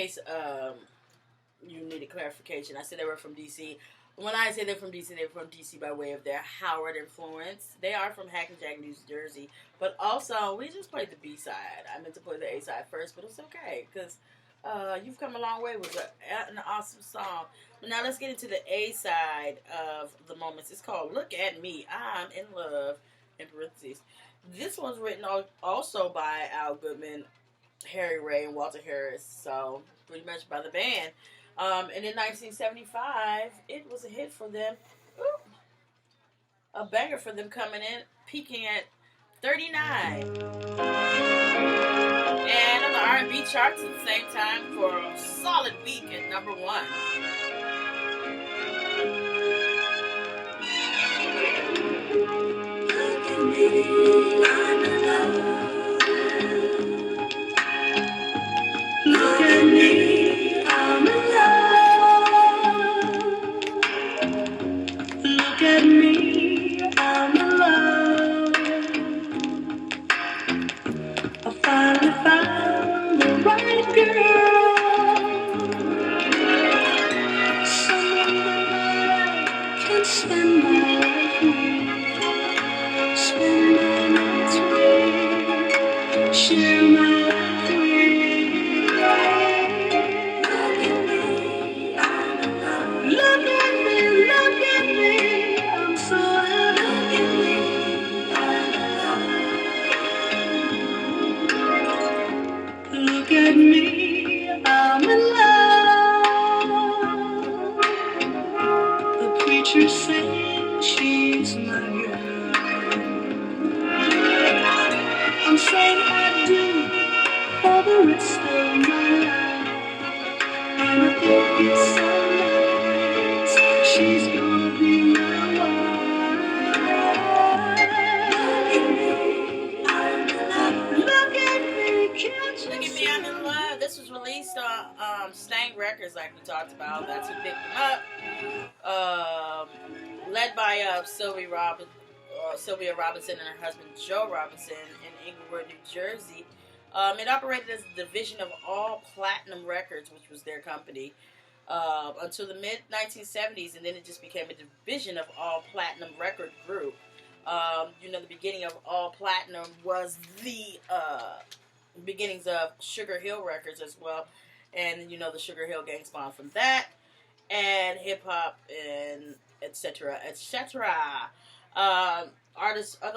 case you needed clarification, I said they were from DC. When I say they're from DC, they're from DC by way of their Howard influence. They are from Hackensack, New Jersey. But also, we just played the B side. I meant to play the A side first, but it's okay because you've come a long way with an awesome song. But now let's get into the A side of the Moments. It's called "Look at Me, I'm in Love." In parentheses, this one's written also by Al Goodman, Harry Ray, and Walter Harris. So pretty much by the band. And in 1975, it was a hit for them. Ooh, a banger for them coming in, peaking at 39. And on the R&B charts at the same time for a solid week at number 1. Look at me, I'm in love. Look at me, I'm in love. Look at me, I'm in love. I finally found the right girl. Someone that I can spend my life with. Spend my nights with. Share my life with. Look at me, I'm so happy. Look at me, I'm in love. The preacher said she's my girl. I'm saying I do for the rest of my life. And I think it's so nice. She's gonna be my wife. Look at me, can't you see? I'm in love. This was released on Stang Records, like we talked about. That's who picked them up. Led by Sylvia Robinson and her husband Joe Robinson in Englewood, New Jersey. It operated as a division of All Platinum Records, which was their company, until the mid-1970s, and then it just became a division of All Platinum Record Group. The beginning of All Platinum was the beginnings of Sugar Hill Records as well, and the Sugar Hill Gang spawned from that, and hip-hop, and etc., etc. Other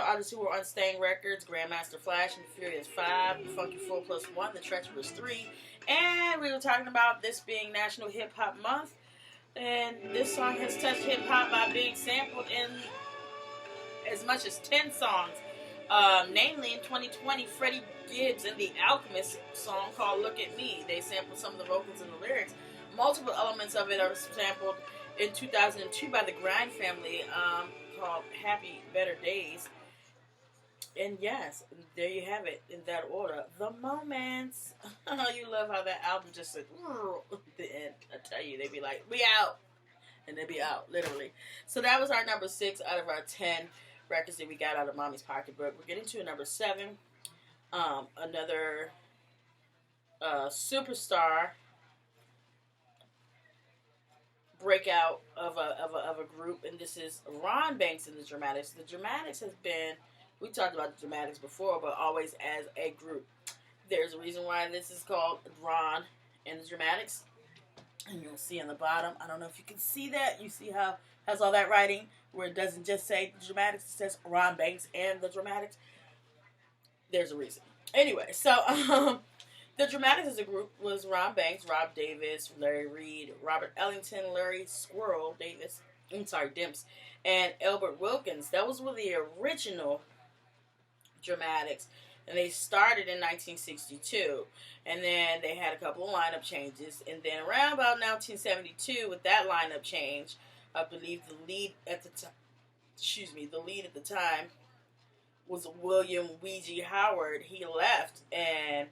artists who were on Stang Records: Grandmaster Flash and the Furious 5, the Funky 4+1, the Treacherous 3, and we were talking about this being National Hip Hop Month, and this song has touched hip hop by being sampled in as much as 10 songs. Namely, in 2020, Freddie Gibbs and the Alchemist song called "Look at Me." They sampled some of the vocals and the lyrics. Multiple elements of it are sampled in 2002 by the Grind family, called "Happy Better Days." And yes, there you have it in that order. The Moments. You love how that album just said, the end. I tell you, they'd be like, "We out." And they'd be out, literally. So that was our number 6 out of our 10 records that we got out of Mommy's Pocketbook. We're getting to number 7. Another superstar breakout of a group, and this is Ron Banks and the Dramatics. The Dramatics has been, we talked about the Dramatics before, but always as a group. There's a reason why this is called Ron and the Dramatics, and you'll see on the bottom. I don't know if you can see that. You see how it has all that writing where it doesn't just say the Dramatics, it says Ron Banks and the Dramatics. There's a reason. Anyway, so the Dramatics as a group was Ron Banks, Rob Davis, Larry Reed, Robert Ellington, Larry Squirrel Davis, Dimps, and Elbert Wilkins. That was with the original Dramatics, and they started in 1962, and then they had a couple of lineup changes, and then around about 1972, with that lineup change, I believe the lead at the time was William Weegie Howard. He left, and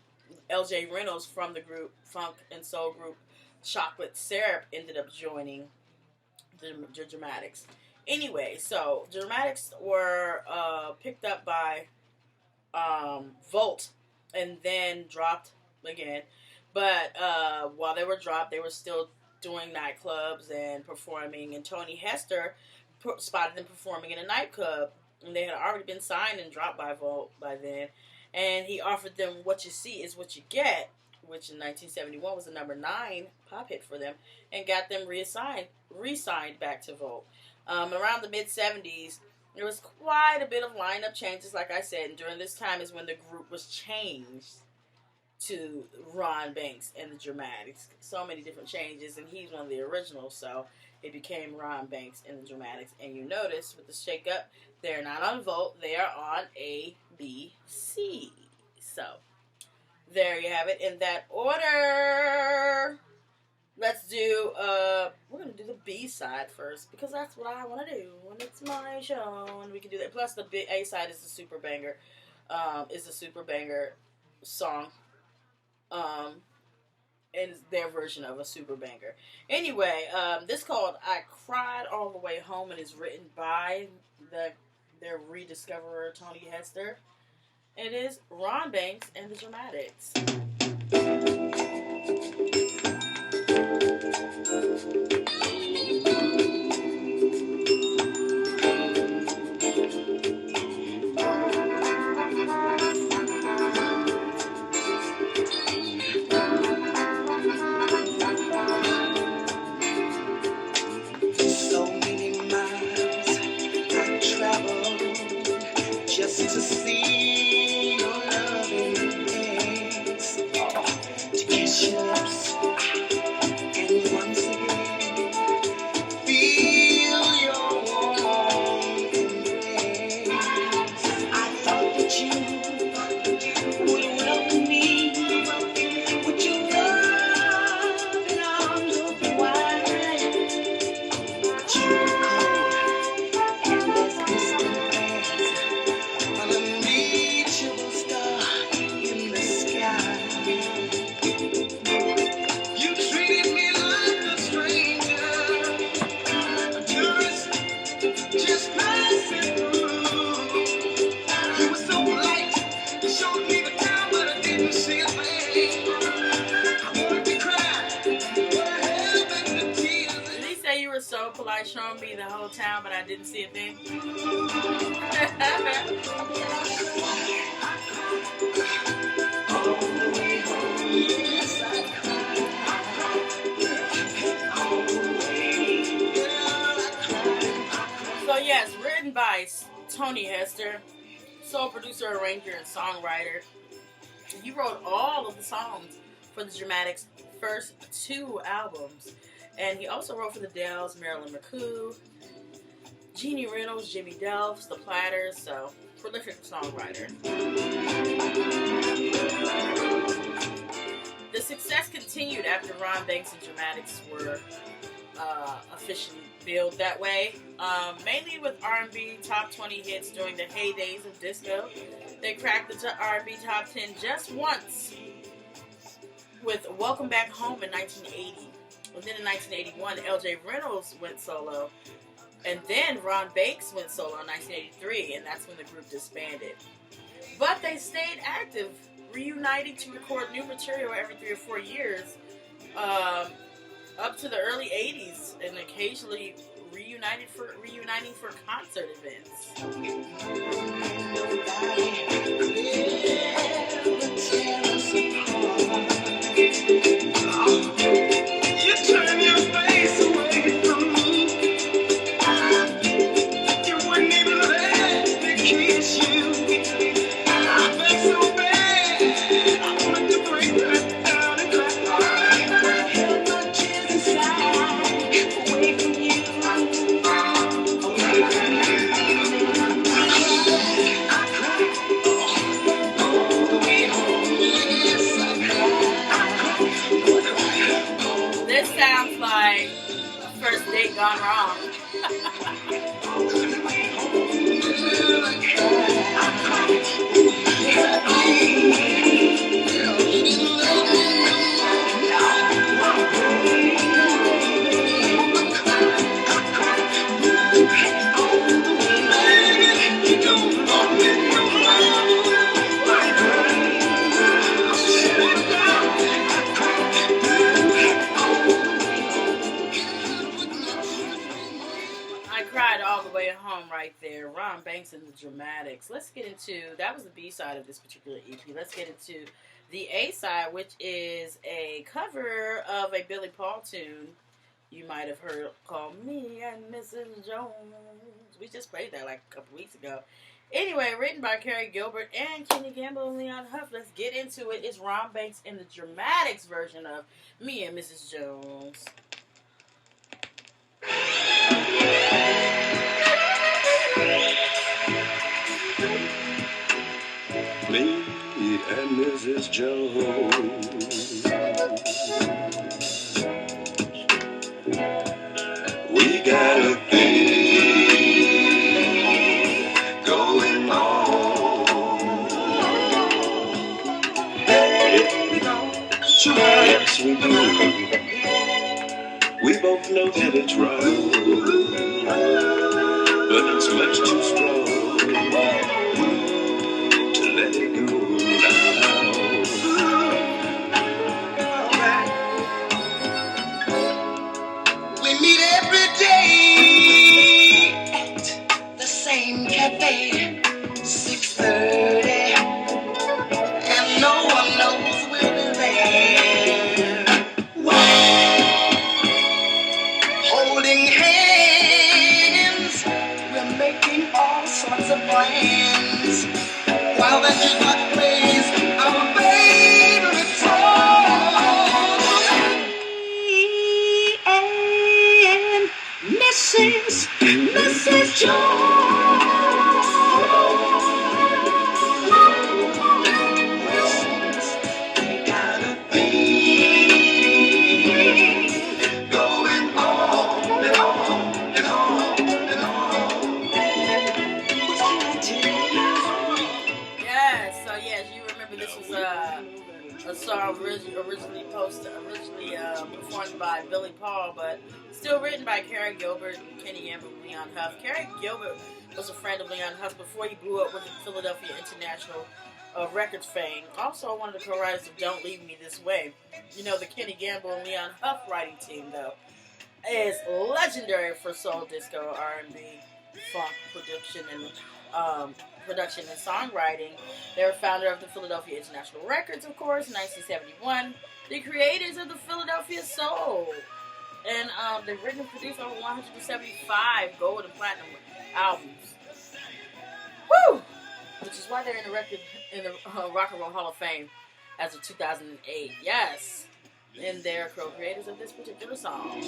L.J. Reynolds from the group, funk and soul group Chocolate Syrup, ended up joining the Dramatics. Anyway, so Dramatics were picked up by Volt, and then dropped again But while they were dropped, they were still doing nightclubs and performing. And Tony Hester spotted them performing in a nightclub, and they had already been signed and dropped by Volt by then. And he offered them "What You See Is What You Get," which in 1971 was a number 9 pop hit for them, and got them re-signed back to Volt. Around the mid-70s, there was quite a bit of lineup changes, like I said, and during this time is when the group was changed to Ron Banks and the Dramatics. So many different changes, and he's one of the originals, so it became Ron Banks and the Dramatics. And you notice with the shake-up, they're not on Volt, they are on ABC. So, there you have it in that order. Let's do, we're going to do the B-side first, because that's what I want to do, and it's my show, and we can do that. Plus, the A-side is the super banger, song, and it's their version of a super banger. Anyway, this is called "I Cried All the Way Home," and is written by their rediscoverer, Tony Hester. It is Ron Banks and the Dramatics. To see your loving face, to kiss your lips, and once again feel your warm embrace. I thought that you would welcome me with your love and arms open wide, but you were cold and as distant as an unreachable star in the sky. You treated me like a stranger, a tourist just passing through. You were so polite, you showed me the town, but I didn't see a thing. I wanted to cry, but I held back the tears. Did he say you were so polite, showing me the whole town, but I didn't see a thing? So yes, written by Tony Hester, soul producer, arranger, and songwriter. He wrote all of the songs for the Dramatics' first 2 albums. And he also wrote for the Dells, Marilyn McCoo, Jeannie Reynolds, Jimmy Delphs, the Platters, so prolific songwriter. The success continued after Ron Banks and Dramatics were officially billed that way, mainly with R&B top 20 hits during the heydays of disco. They cracked the R&B top 10 just once with Welcome Back Home in 1980. And then in 1981, L.J. Reynolds went solo. And then Ron Banks went solo in 1983, and that's when the group disbanded. But they stayed active, reuniting to record new material every 3 or 4 years, up to the early 80s, and occasionally reuniting for concert events. You turn your face away from me. You wouldn't even let me kiss you. I felt so bad. I wanted to break that down and cry. I held my tears inside, away from you. I cried all the way home. Yes, I cried. This sounds like a first date gone wrong. I cried all the way home right there. Ron Banks and the Dramatics. Let's get into, that was the B side of this particular EP. Let's get into the A side, which is a cover of a Billy Paul tune you might have heard called Me and Mrs. Jones. We just played that like a couple weeks ago. Anyway, written by Carrie Gilbert and Kenny Gamble and Leon Huff. Let's get into it. It's Ron Banks in the Dramatics version of Me and Mrs. Jones. Me and Mrs. Jones, we got a thing going on. Yes, we do. We both know that it's wrong, but it's much too strong to let it go now. We meet every day at the same cafe, 6:30, and no one knows we'll be there. Holding hands, we're making all sorts of plans, while the jukebox plays our favorite song. And Mrs. Jones, we got a thing going on and on and on and on. What can I tell you? Yes, so yes, you remember this was a song originally performed by Billy Paul, but still written by Carrie Gilbert and Kenny Gamble and Leon Huff. Carrie Gilbert was a friend of Leon Huff before he blew up with the Philadelphia International Records fame. Also one of the co-writers of Don't Leave Me This Way. You know, the Kenny Gamble and Leon Huff writing team, though, is legendary for soul, disco, R&B, funk production and songwriting. They were founder of the Philadelphia International Records, of course, in 1971. The creators of the Philadelphia Soul. And they've written and produced over 175 gold and platinum albums. Woo! Which is why they're in the Rock and Roll Hall of Fame as of 2008. Yes. And they're co-creators of this particular song.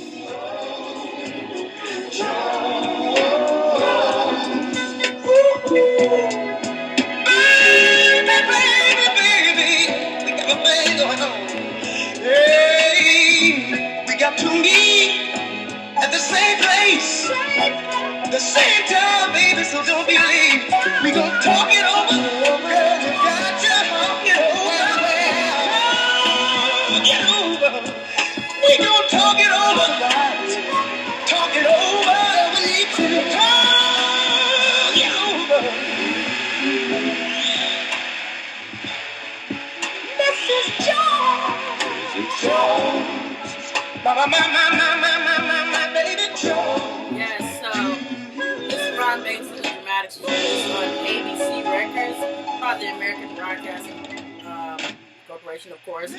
Baby, we got a thing going on. Hey, we got to meet at the same place, the same time, baby, so don't be late. We gonna talk it over, girl, we got to talk it over. Talk it over. We gonna talk it over, talk it over. We need to talk it over. Mrs. Jones, my baby Jones. Yes, so this is Ron Banks and the Dramatics was released on ABC Records, part of the American Broadcasting Corporation, of course,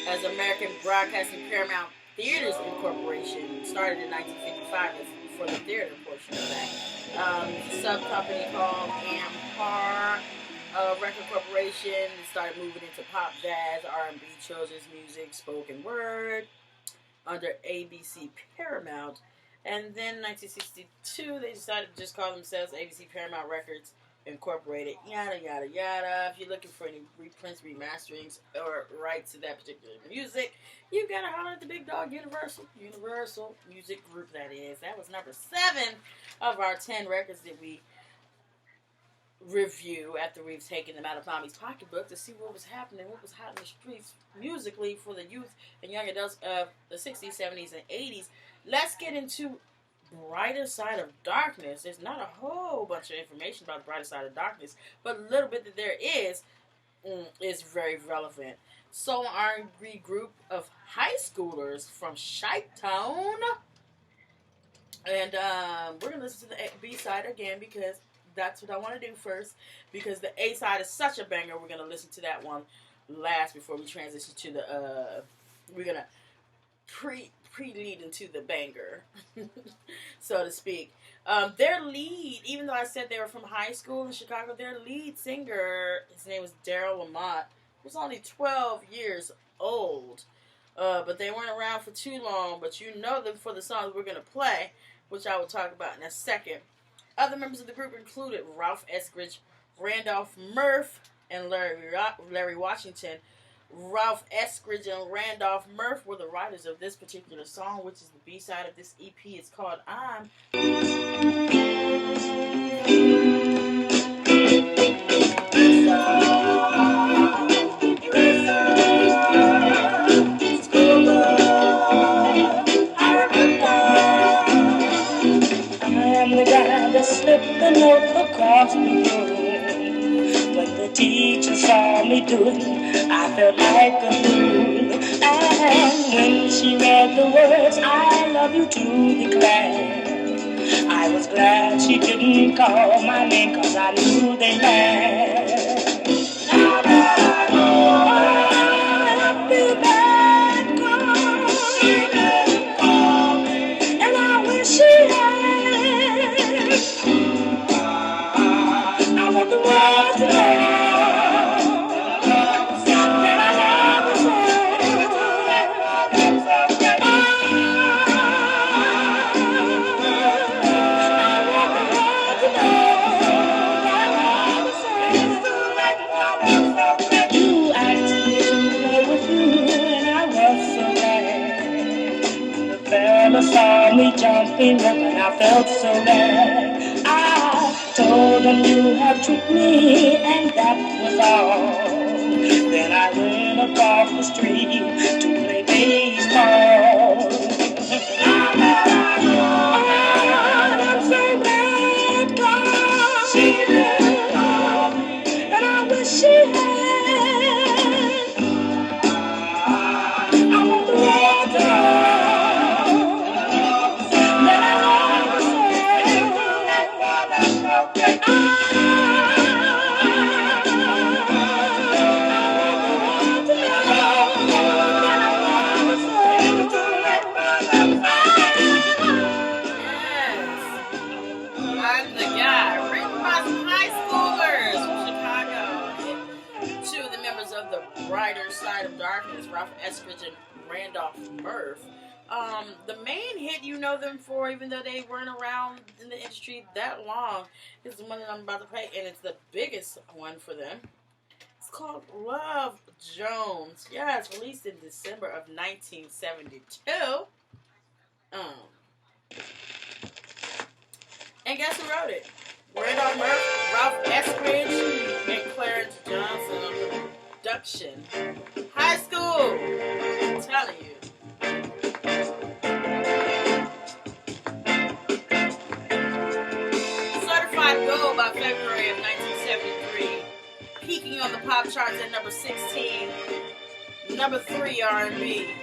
as American Broadcasting Paramount Theaters Incorporation, started in 1955 for the theater portion of that. Sub-company called Ampar Record Corporation started moving into pop, jazz, R&B, children's music, spoken word under ABC Paramount. And then in 1962, they decided to just call themselves ABC Paramount Records Incorporated, yada, yada, yada. If you're looking for any reprints, remasterings, or rights to that particular music, you gotta holler at the big dog, Universal Music Group, that is. That was number 7 of our 10 records that we review after we've taken them out of Mommy's pocketbook to see what was happening, what was hot in the streets musically for the youth and young adults of the 60s, 70s, and 80s. Let's get into Brighter Side of Darkness. There's not a whole bunch of information about the Brighter Side of Darkness, but a little bit that there is very relevant. Soul R&B group of high schoolers from Chi-Town And we're gonna listen to the B side again because that's what I want to do first. Because the A side is such a banger, we're gonna listen to that one last before we transition to the. We're gonna pre-lead into the banger, so to speak. Their lead, even though I said they were from high school in Chicago, their lead singer, his name was Daryl Lamont, was only 12 years old. But they weren't around for too long, but you know them for the songs we're going to play, which I will talk about in a second. Other members of the group included Ralph Eskridge, Randolph Murph, and Larry Washington. Ralph Eskridge and Randolph Murph were the writers of this particular song, which is the B-side of this EP. It's called I'm. Slipped the note across the room. When the teacher saw me do it, I felt like a fool. And when she read the words, I love you to the class, I was glad she didn't call my name, 'cause I knew they laughed. I feel bad 'cause she didn't call me, and I wish she had. I want the world to know that I love her so. I want the world to know that I love her so. You asked me to play with you, and I was so glad. The fella saw me jumping up, and I felt so bad. I told him you have tricked me, and that was all. Then I went across the street to play baseball. I'm so glad God she didn't call me, and I wish she had. I want the world to know that I love her so. I'm the guy, written by some high schoolers from Chicago. Two of the members of the Brighter Side of Darkness, Ralph Eskridge and Randolph Murph. The main hit you know them for, even though they weren't around in the industry that long, is the one that I'm about to play, and it's the biggest one for them. It's called Love Jones. Yeah, it's released in December of 1972. And guess who wrote it? Randolph Murph, Ralph Eskridge, and Clarence Johnson on production. High school! I'm telling you. Certified Gold by February of 1973. Peaking on the pop charts at number 16. Number 3 R&B.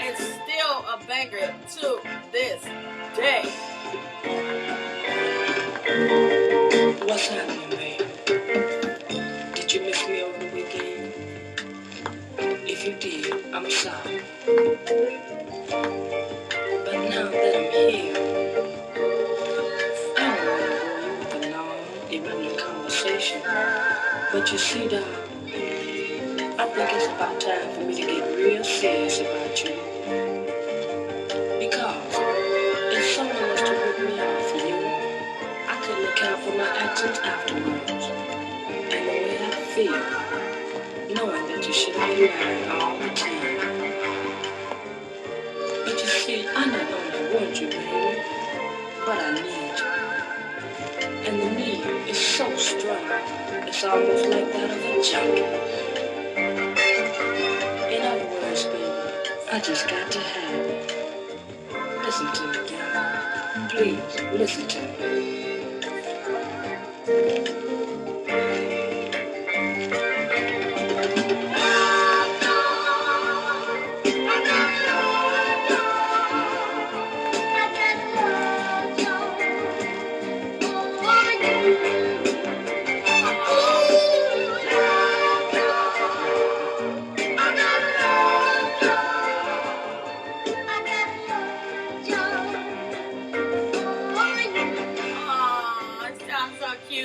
And still a banger to this day. What's happening, baby? Did you miss me over the weekend? If you did, I'm sorry. But now that I'm here, I don't want to bore you with a long, irrelevant conversation. But you see, dog, I think it's about time for me to get real serious about you. Because if someone was to rip me off for you, I couldn't account for my actions afterwards. And the way I feel, knowing that you should have been lying all the time. But you see, I not only want you, baby, but I need you. And the need is so strong, it's almost like that of a junkie. In other words, baby, I just got to have it. Listen to me, girl. Please, listen to me.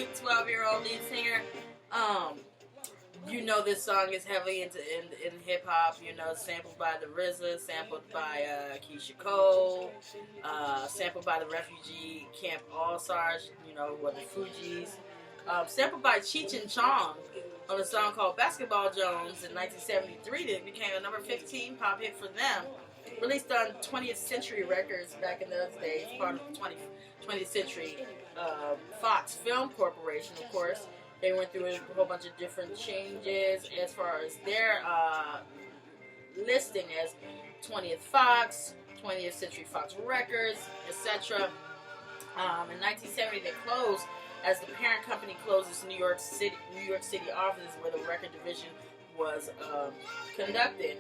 Duke, 12-year-old lead singer. You know this song is heavily in hip hop. You know, sampled by the RZA, sampled by Keisha Cole, sampled by the Refugee Camp All Stars. You know, what the Fugees. Sampled by Cheech and Chong on a song called Basketball Jones in 1973 that became a number 15 pop hit for them. Released on 20th Century Records back in those days, part of the 20th Century Fox Film Corporation, of course. They went through a whole bunch of different changes as far as their listing as 20th Fox, 20th Century Fox Records, etc. In 1970, they closed as the parent company closed its New York City offices where the record division was conducted.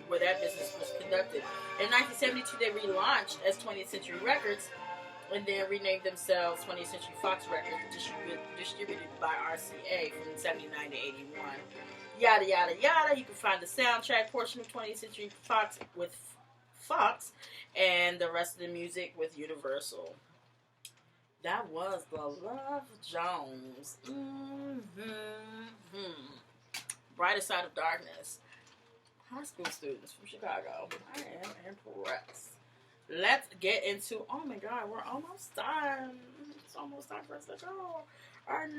Where that business was conducted. In 1972, they relaunched as 20th Century Records, and then renamed themselves 20th Century Fox Records, distributed by RCA from 79 to 81. Yada, yada, yada. You can find the soundtrack portion of 20th Century Fox with Fox, and the rest of the music with Universal. That was the Love Jones. Brightest Side of Darkness. High school students from Chicago. I am impressed. Let's get into, oh my God, we're almost done. It's almost time for us to go. Our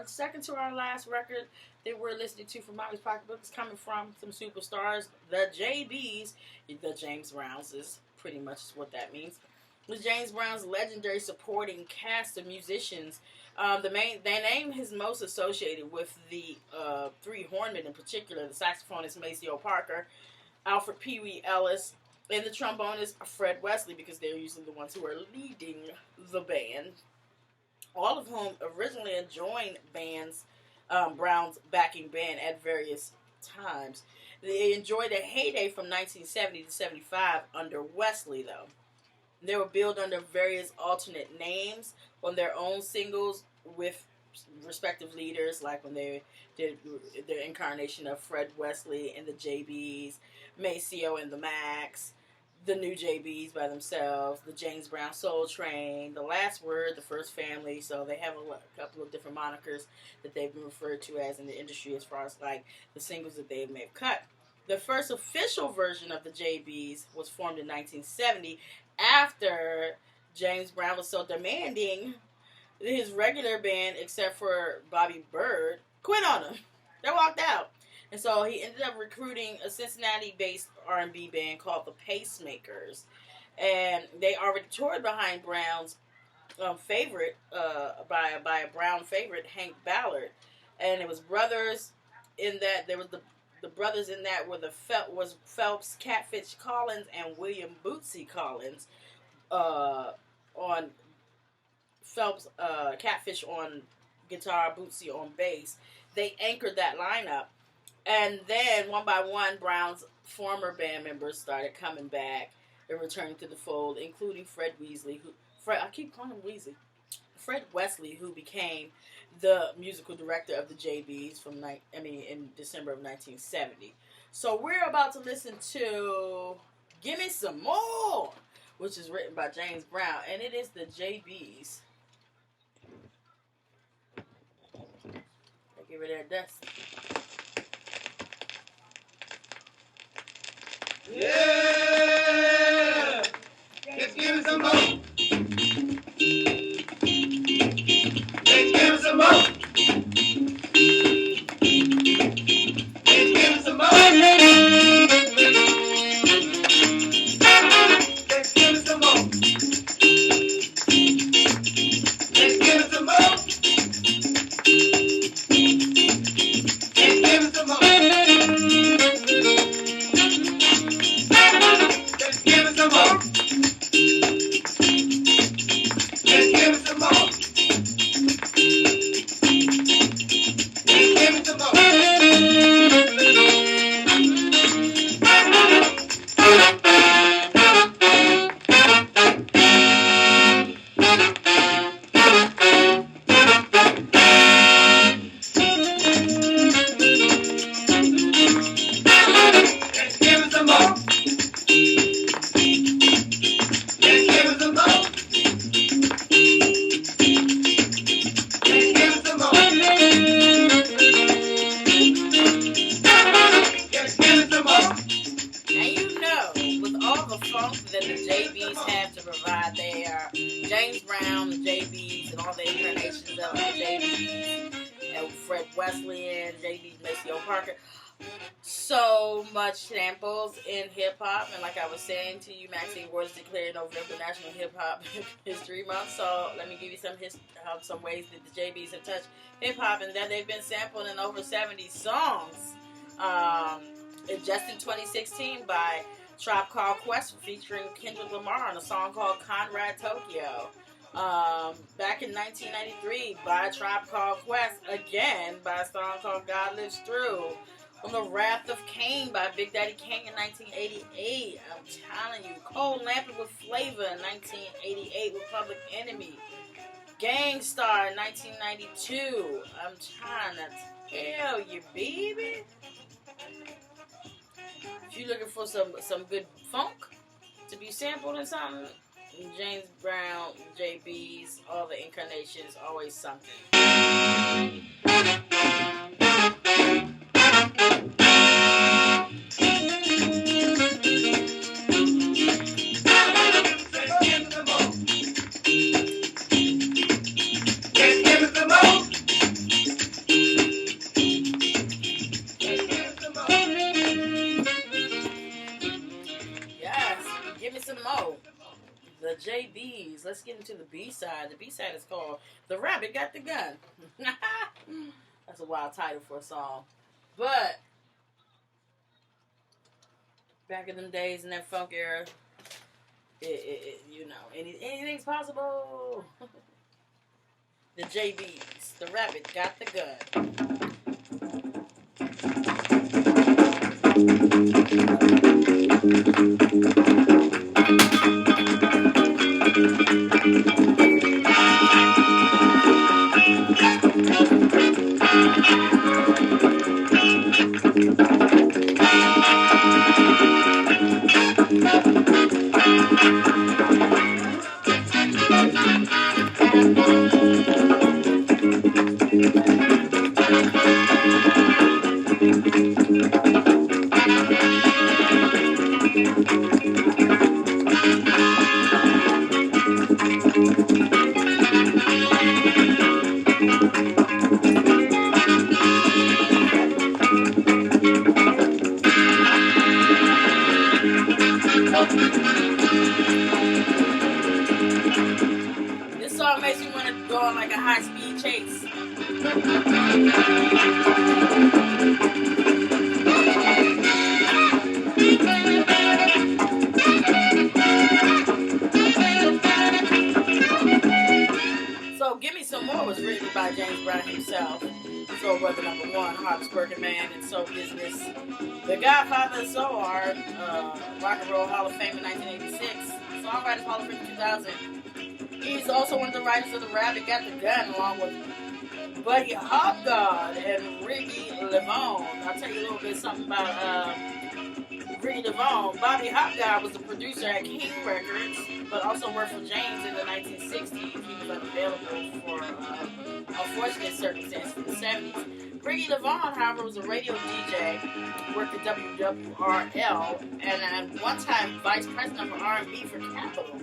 second to our last record that we're listening to from Mommy's Pocketbook is coming from some superstars, the JBs, the James Browns is pretty much what that means. The James Brown's legendary supporting cast of musicians. The name is most associated with the three hornmen in particular, the saxophonist Maceo Parker, Alfred Pee Wee Ellis, and the trombonist Fred Wesley, because they're usually the ones who are leading the band. All of whom originally joined Brown's backing band at various times. They enjoyed a heyday from 1970 to 75 under Wesley, though. They were billed under various alternate names on their own singles with respective leaders, like when they did their incarnation of Fred Wesley and the JBs, Maceo and the Max, the New JBs by themselves, the James Brown Soul Train, the Last Word, the First Family. So they have a couple of different monikers that they've been referred to as in the industry as far as like the singles that they may have cut. The first official version of the JBs was formed in 1970 after James Brown was so demanding that his regular band, except for Bobby Bird, quit on him. They walked out. And so he ended up recruiting a Cincinnati-based R&B band called the Pacemakers. And they already toured behind Brown's favorite, by a Brown favorite, Hank Ballard. And it was brothers in that. There was the brothers in that were was Phelps Catfish Collins and William Bootsy Collins on Phelps Catfish on guitar, Bootsy on bass. They anchored that lineup. And then, one by one, Brown's former band members started coming back and returning to the fold, including Fred Wesley, I keep calling him Wesley. Fred Wesley, who became the musical director of the JBs in December of 1970. So we're about to listen to Give Me Some More, which is written by James Brown, and it is the JBs. Get rid of that dust. Yeah! Let's give it some more. Let's give it some more. Let's give it some more. Let's give it some more. Let's give it some more. Let's give it some more. Let's give it some more. Brown, the JBs, and all the incarnations of the JBs, and Fred Wesleyan, JBs, Maceo Parker. So much samples in hip hop, and like I was saying to you, Maxine Awards declared November National Hip Hop History Month. So let me give you some ways that the JBs have touched hip hop, and that they've been sampled in over 70 songs. Just in 2016 by Tribe Called Quest featuring Kendrick Lamar on a song called Conrad Tokyo. Back in 1993 by Tribe Called Quest again by a song called God Lives Through. On the Wrath of Cain by Big Daddy Kane in 1988. I'm telling you. Cold Lamping with Flavor in 1988 with Public Enemy. Gangstar in 1992. I'm trying to tell you, baby. If you're looking for some good funk to be sampled in something, James Brown, JB's, all the incarnations, always something. The JBs. Let's get into the B-side. The B-side is called The Rabbit Got the Gun. That's a wild title for a song. But back in them days in that funk era, anything's possible. The JBs. The Rabbit Got the This song makes me want to go on like a high-speed chase. So, Give Me Some More was written by James Brown himself. Soul Brother number one, hardest-working man in soul business. The Godfather of Soul Art, Rock and Roll Hall of Fame in 1986. Songwriters Hall of Fame in 2000. He's also one of the writers of The Rabbit Got the Gun, along with Buddy Hopgood and Ricky Levone. I'll tell you a little bit something about Ricky Levone. Bobby Hopgood was the producer at King Records, but also worked for James in the 1960s. He was unavailable for unfortunate circumstances in the 70s. Ricky Levone, however, was a radio DJ, worked at WWRL, and at one time vice president for R&B for Capitol.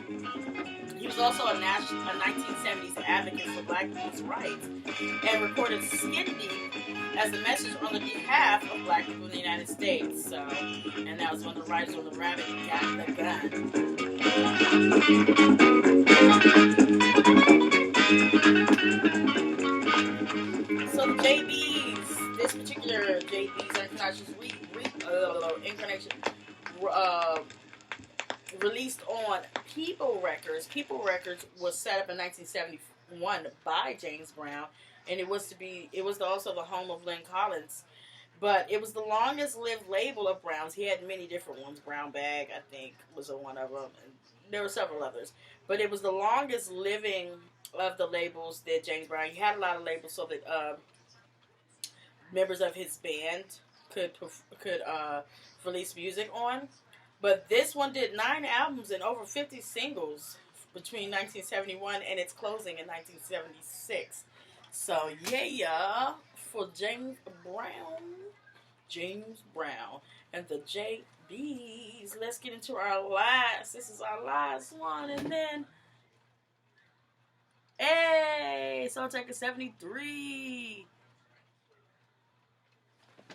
He was also a 1970s advocate for black people's rights and recorded Skin Deep as a message on the behalf of black people in the United States. So, and that was one of the writers on The Rabbit Got the Gun. So the JBs, this particular JB's incarnation, released on People Records. People Records was set up in 1971 by James Brown, and it was also the home of Lynn Collins. But it was the longest lived label of Brown's. He had many different ones. Brown Bag, I think, was one of them. And there were several others. But it was the longest living of the labels that James Brown. He had a lot of labels so that members of his band could release music on. But this one did 9 albums and over 50 singles between 1971 and its closing in 1976. So, yeah, for James Brown and the JBs. Let's get into our last. This is our last one, and then Soul Taker 73.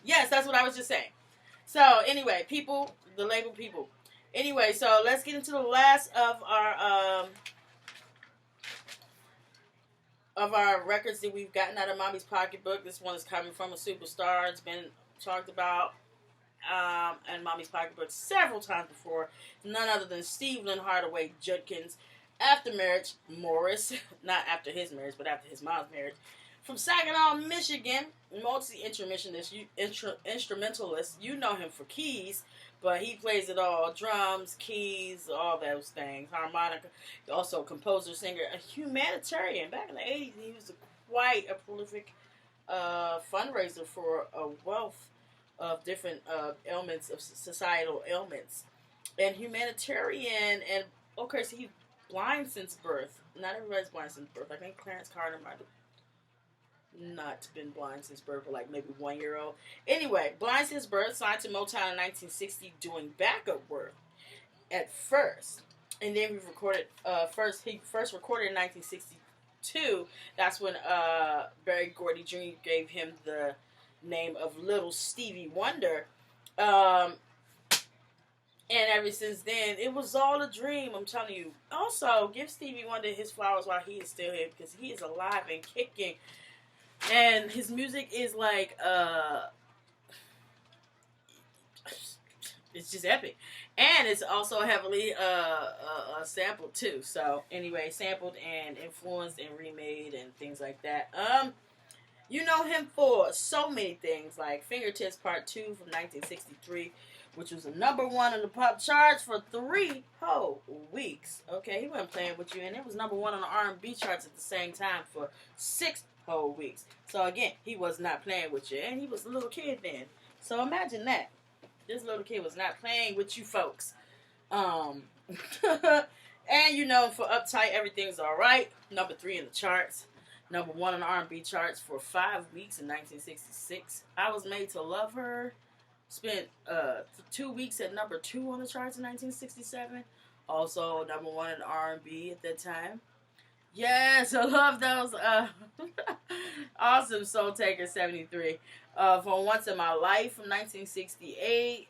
Yes, that's what I was just saying. So, anyway, people, the label people. Anyway, so let's get into the last of our records that we've gotten out of Mommy's Pocketbook. This one is coming from a superstar. It's been talked about and Mommy's Pocketbook several times before. None other than Stephen Hardaway Judkins. After marriage, Morris, not after his marriage, but after his mom's marriage, from Saginaw, Michigan, multi-instrumentalist. You know him for keys, but he plays it all: drums, keys, all those things, harmonica. Also, composer, singer, a humanitarian. Back in the 80s, he was quite a prolific fundraiser for a wealth of different ailments, of societal ailments, and humanitarian. And okay, so he's blind since birth. Not everybody's blind since birth. I think Clarence Carter might have not been blind since birth, but like maybe 1 year old. Anyway, blind since birth, signed to Motown in 1960, doing backup work at first, and then he first recorded in 1962. That's when Berry Gordy Jr. gave him the name of Little Stevie Wonder. And ever since then, it was all a dream, I'm telling you. Also, give Stevie Wonder his flowers while he is still here, because he is alive and kicking. And his music is like, it's just epic. And it's also heavily sampled too. So, anyway, sampled and influenced and remade and things like that. You know him for so many things, like Fingertips Part 2 from 1963, which was a #1 on the pop charts for 3 whole weeks. Okay, he wasn't playing with you, and it was #1 on the R&B charts at the same time for 6 whole weeks. So again, he was not playing with you, and he was a little kid then. So imagine that. This little kid was not playing with you folks. And you know, for Uptight, Everything's Alright, #3 in the charts. #1 on the R&B charts for 5 weeks in 1966. I Was Made to Love Her spent 2 weeks at #2 on the charts in 1967. Also #1 in R&B at that time. Yes, I love those. Awesome. Soul Taker 73. For Once in My Life from 1968.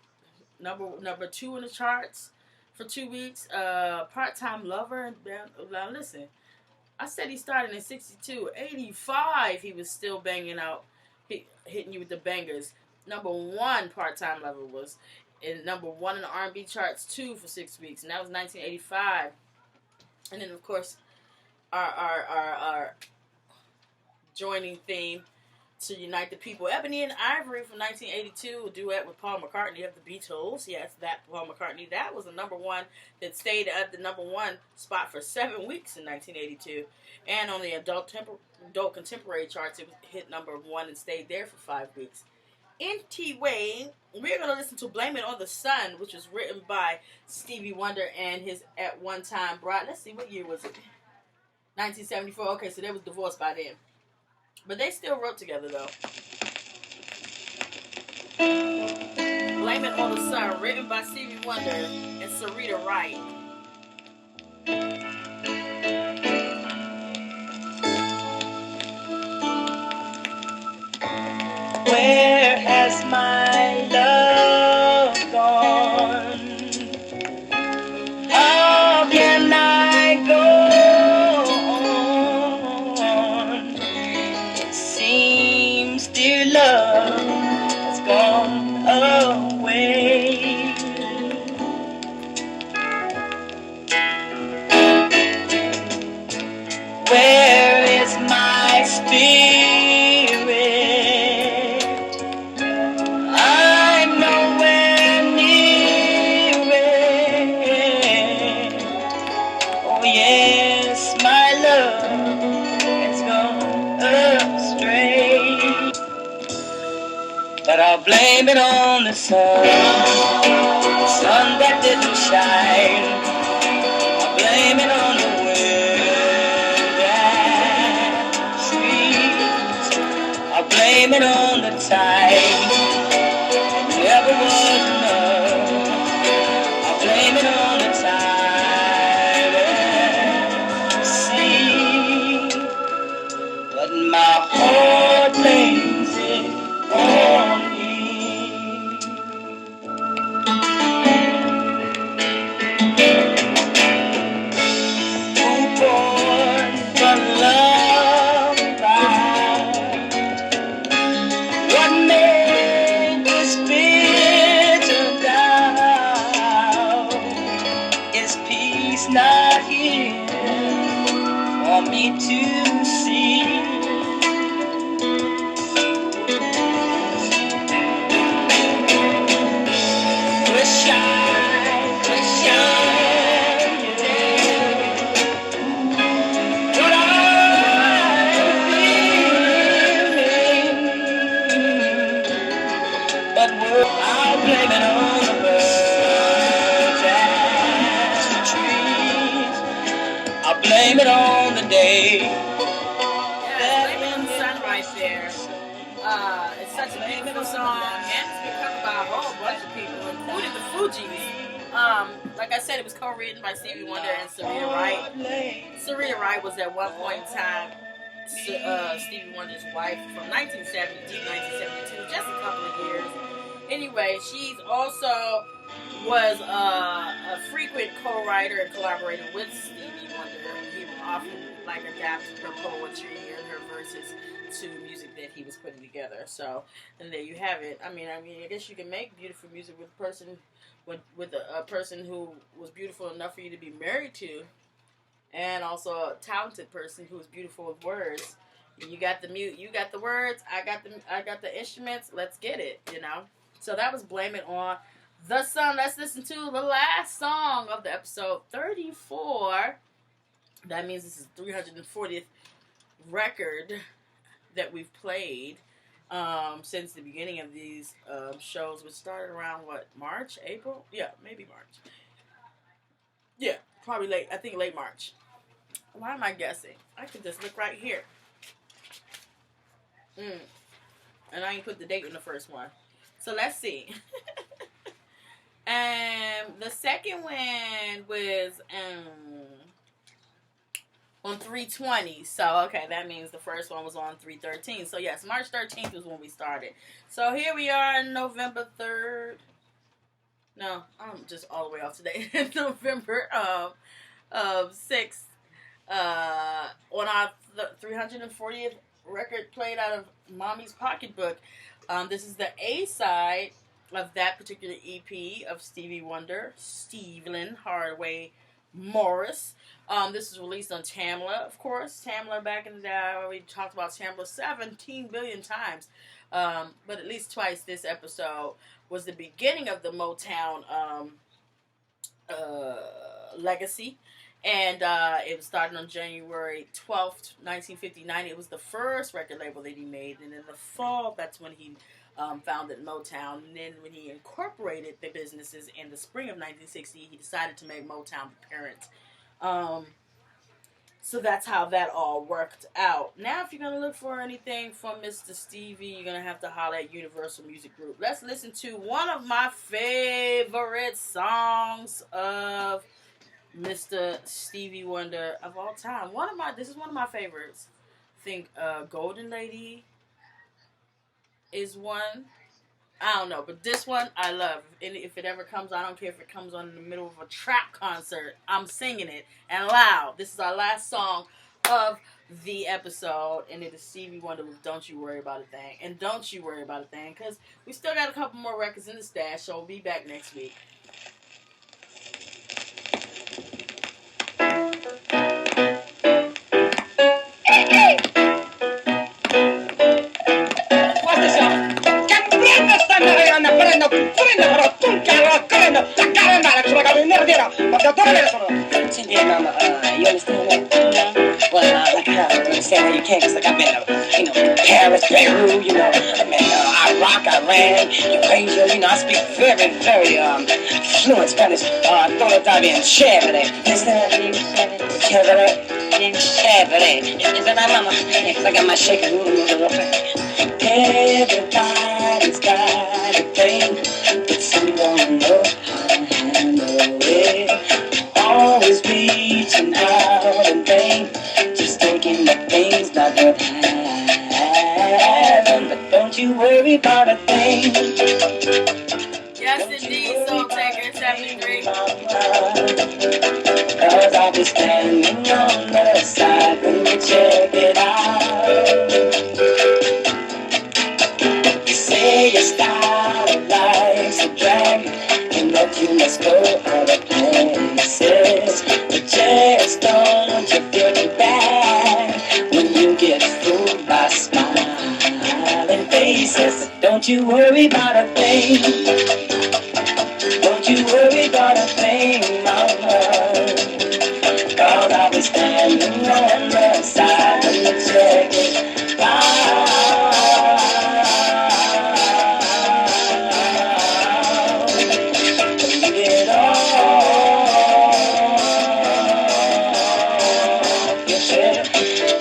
Number 2 in the charts for 2 weeks. Part-Time Lover. Now listen, I said he started in 62. 85, he was still banging out, hitting you with the bangers. #1 Part-Time Lover was in #1 in the R&B charts, 2 for 6 weeks, and that was 1985. And then, of course, our joining theme to unite the people, Ebony and Ivory from 1982, a duet with Paul McCartney of the Beatles. Yes, that Paul McCartney. That was a #1 that stayed at the #1 spot for 7 weeks in 1982. And on the adult contemporary charts, it hit #1 and stayed there for 5 weeks. Anyway, we're going to listen to Blame It on the Sun, which was written by Stevie Wonder and his at one time bride. Let's see, what year was it? 1974. Okay, so they was divorced by then. But they still wrote together, though. Blame It on the Sun, written by Stevie Wonder and Sarita Wright. Where has my love gone? How can I go on? It seems, dear love, has gone away. Where is my spirit? I'm nowhere near it. Oh yes, my love has gone astray. But I'll blame it on the sun that didn't shine. I'll blame it on the wind and the streets. I'll blame it on the tide. Never was enough. I'll blame it on the time and sea. for me to see. Wish I'll blame it on the birds and the trees. I'll blame it on the day. Yeah, blame it on the sun right there. It's such a beautiful song, and it's been covered by a whole bunch of people, including the Fugees. Like I said, it was co-written by Stevie Wonder and Serena Wright. Serena Wright was at one point in time Stevie Wonder's wife from 1970 to 1972, just a couple of years. Anyway, she's also was a frequent co-writer and collaborator with Stevie Wonder. He would often adapt her poetry and her verses to music that he was putting together. So, and there you have it. I mean, I guess you can make beautiful music with a person with a person who was beautiful enough for you to be married to, and also a talented person who was beautiful with words. You got the you got the words. I got the instruments. Let's get it. You know. So that was Blame It On the Sun. Let's listen to the last song of the episode, 34. That means this is the 340th record that we've played since the beginning of these shows, which started around, March? April? Yeah, maybe March. Yeah, probably late. I think late March. Why am I guessing? I can just look right here. And I ain't put the date in the first one. So let's see. The second one was on 3/20. So, okay, that means the first one was on 3/13. So, yes, March 13th was when we started. So, here we are, November 3rd. No, I'm just all the way off today. November 6th. On our 340th record played out of Mommy's Pocketbook. This is the A-side of that particular EP of Stevie Wonder, Stevelyn Hardaway Morris. This is released on Tamla, of course. Tamla, back in the day, I already talked about Tamla 17 billion times. But at least twice this episode was the beginning of the Motown legacy. And it started on January 12th, 1959. It was the first record label that he made. And in the fall, that's when he founded Motown. And then when he incorporated the businesses in the spring of 1960, he decided to make Motown the parent. So that's how that all worked out. Now, if you're going to look for anything from Mr. Stevie, you're going to have to holler at Universal Music Group. Let's listen to one of my favorite songs of Mr. Stevie Wonder of all time. This is one of my favorites. I think Golden Lady is one. I don't know, but this one I love. And if it ever comes, I don't care if it comes on in the middle of a trap concert. I'm singing it and loud. This is our last song of the episode, and it is Stevie Wonder with Don't You Worry About a Thing. And don't you worry about a thing, because we still got a couple more records in the stash, so we'll be back next week. Senti, Mama, you understand that? Well, like, I don't understand how you can, because, like, I've been to, Paris, Beirut, I've been to Iraq, Iran, Eurasia, I speak very, very, fluent Spanish, todo está bien chévere. Chévere, is that my mama? Yeah, because I got my shaker, Everybody's got a thing, but some don't know how to handle it. Always reaching out in vain, just thinking that things not worth having. But don't you worry about a thing. Yes, indeed, Soul Taker 73. Cause I'll be standing on the side when you check it out. You say your style of life's a drag, and that you must go other places. But just don't you feel too bad. Don't you worry about a thing. Don't you worry about a thing, mama. Cause I'll be standing on the side of the checkered flag. It all. You said,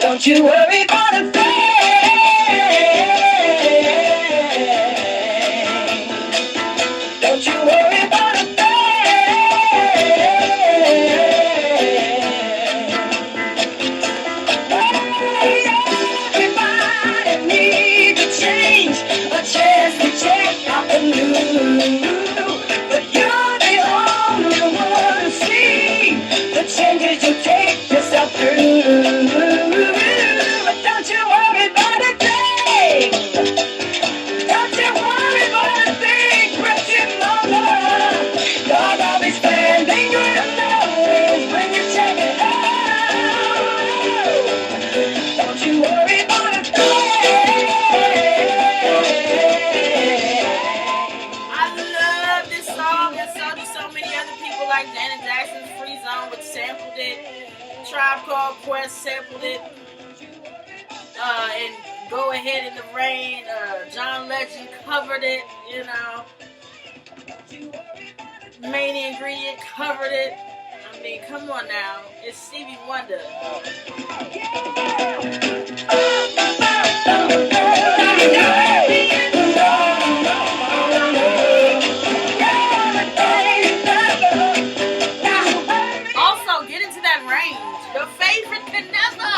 don't you worry about a thing. Don't you worry about a everybody needs a change, a chance to check out the new. But you're the only one to see the changes you take yourself through. But don't you worry about a thing. Don't you worry about a thing, Christian mama. God, I'll be standing good always when you check it out. Don't you worry about a thing. I love this song, and so do so many other people like Janet Jackson's Free Zone, which sampled it. Tribe Called Quest sampled it. And Go Ahead in the Rain. John Legend covered it, you know. Main Ingredient covered it. I mean, come on now. It's Stevie Wonder. Also, get into that range. Your favorite can never.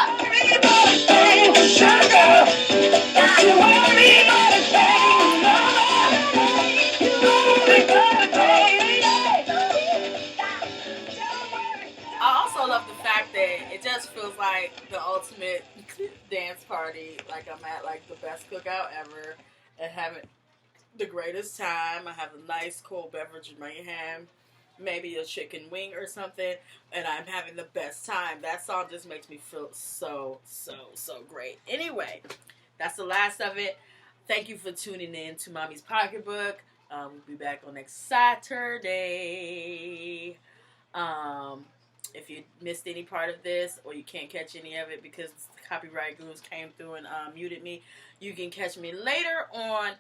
I also love the fact that it just feels like the ultimate dance party. Like I'm at like the best cookout ever and having the greatest time. I have a nice cold beverage in my hand, maybe a chicken wing or something, and I'm having the best time. That song just makes me feel so great. Anyway, that's the last of it. Thank you for tuning in to Mommy's Pocketbook. We'll be back on next Saturday. If you missed any part of this or you can't catch any of it because the copyright goons came through and muted me, you can catch me later on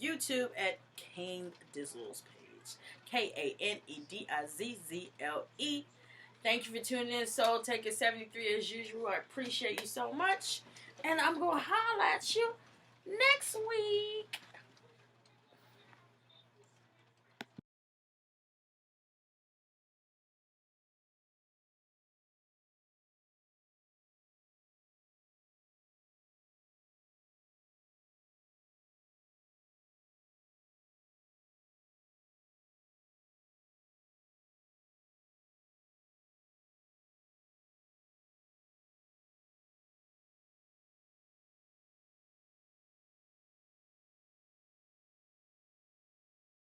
YouTube at Kane Dizzle's page. KANEDIZZLE. Thank you for tuning in. Soul Taker 73 as usual. I appreciate you so much. And I'm going to holler at you next week.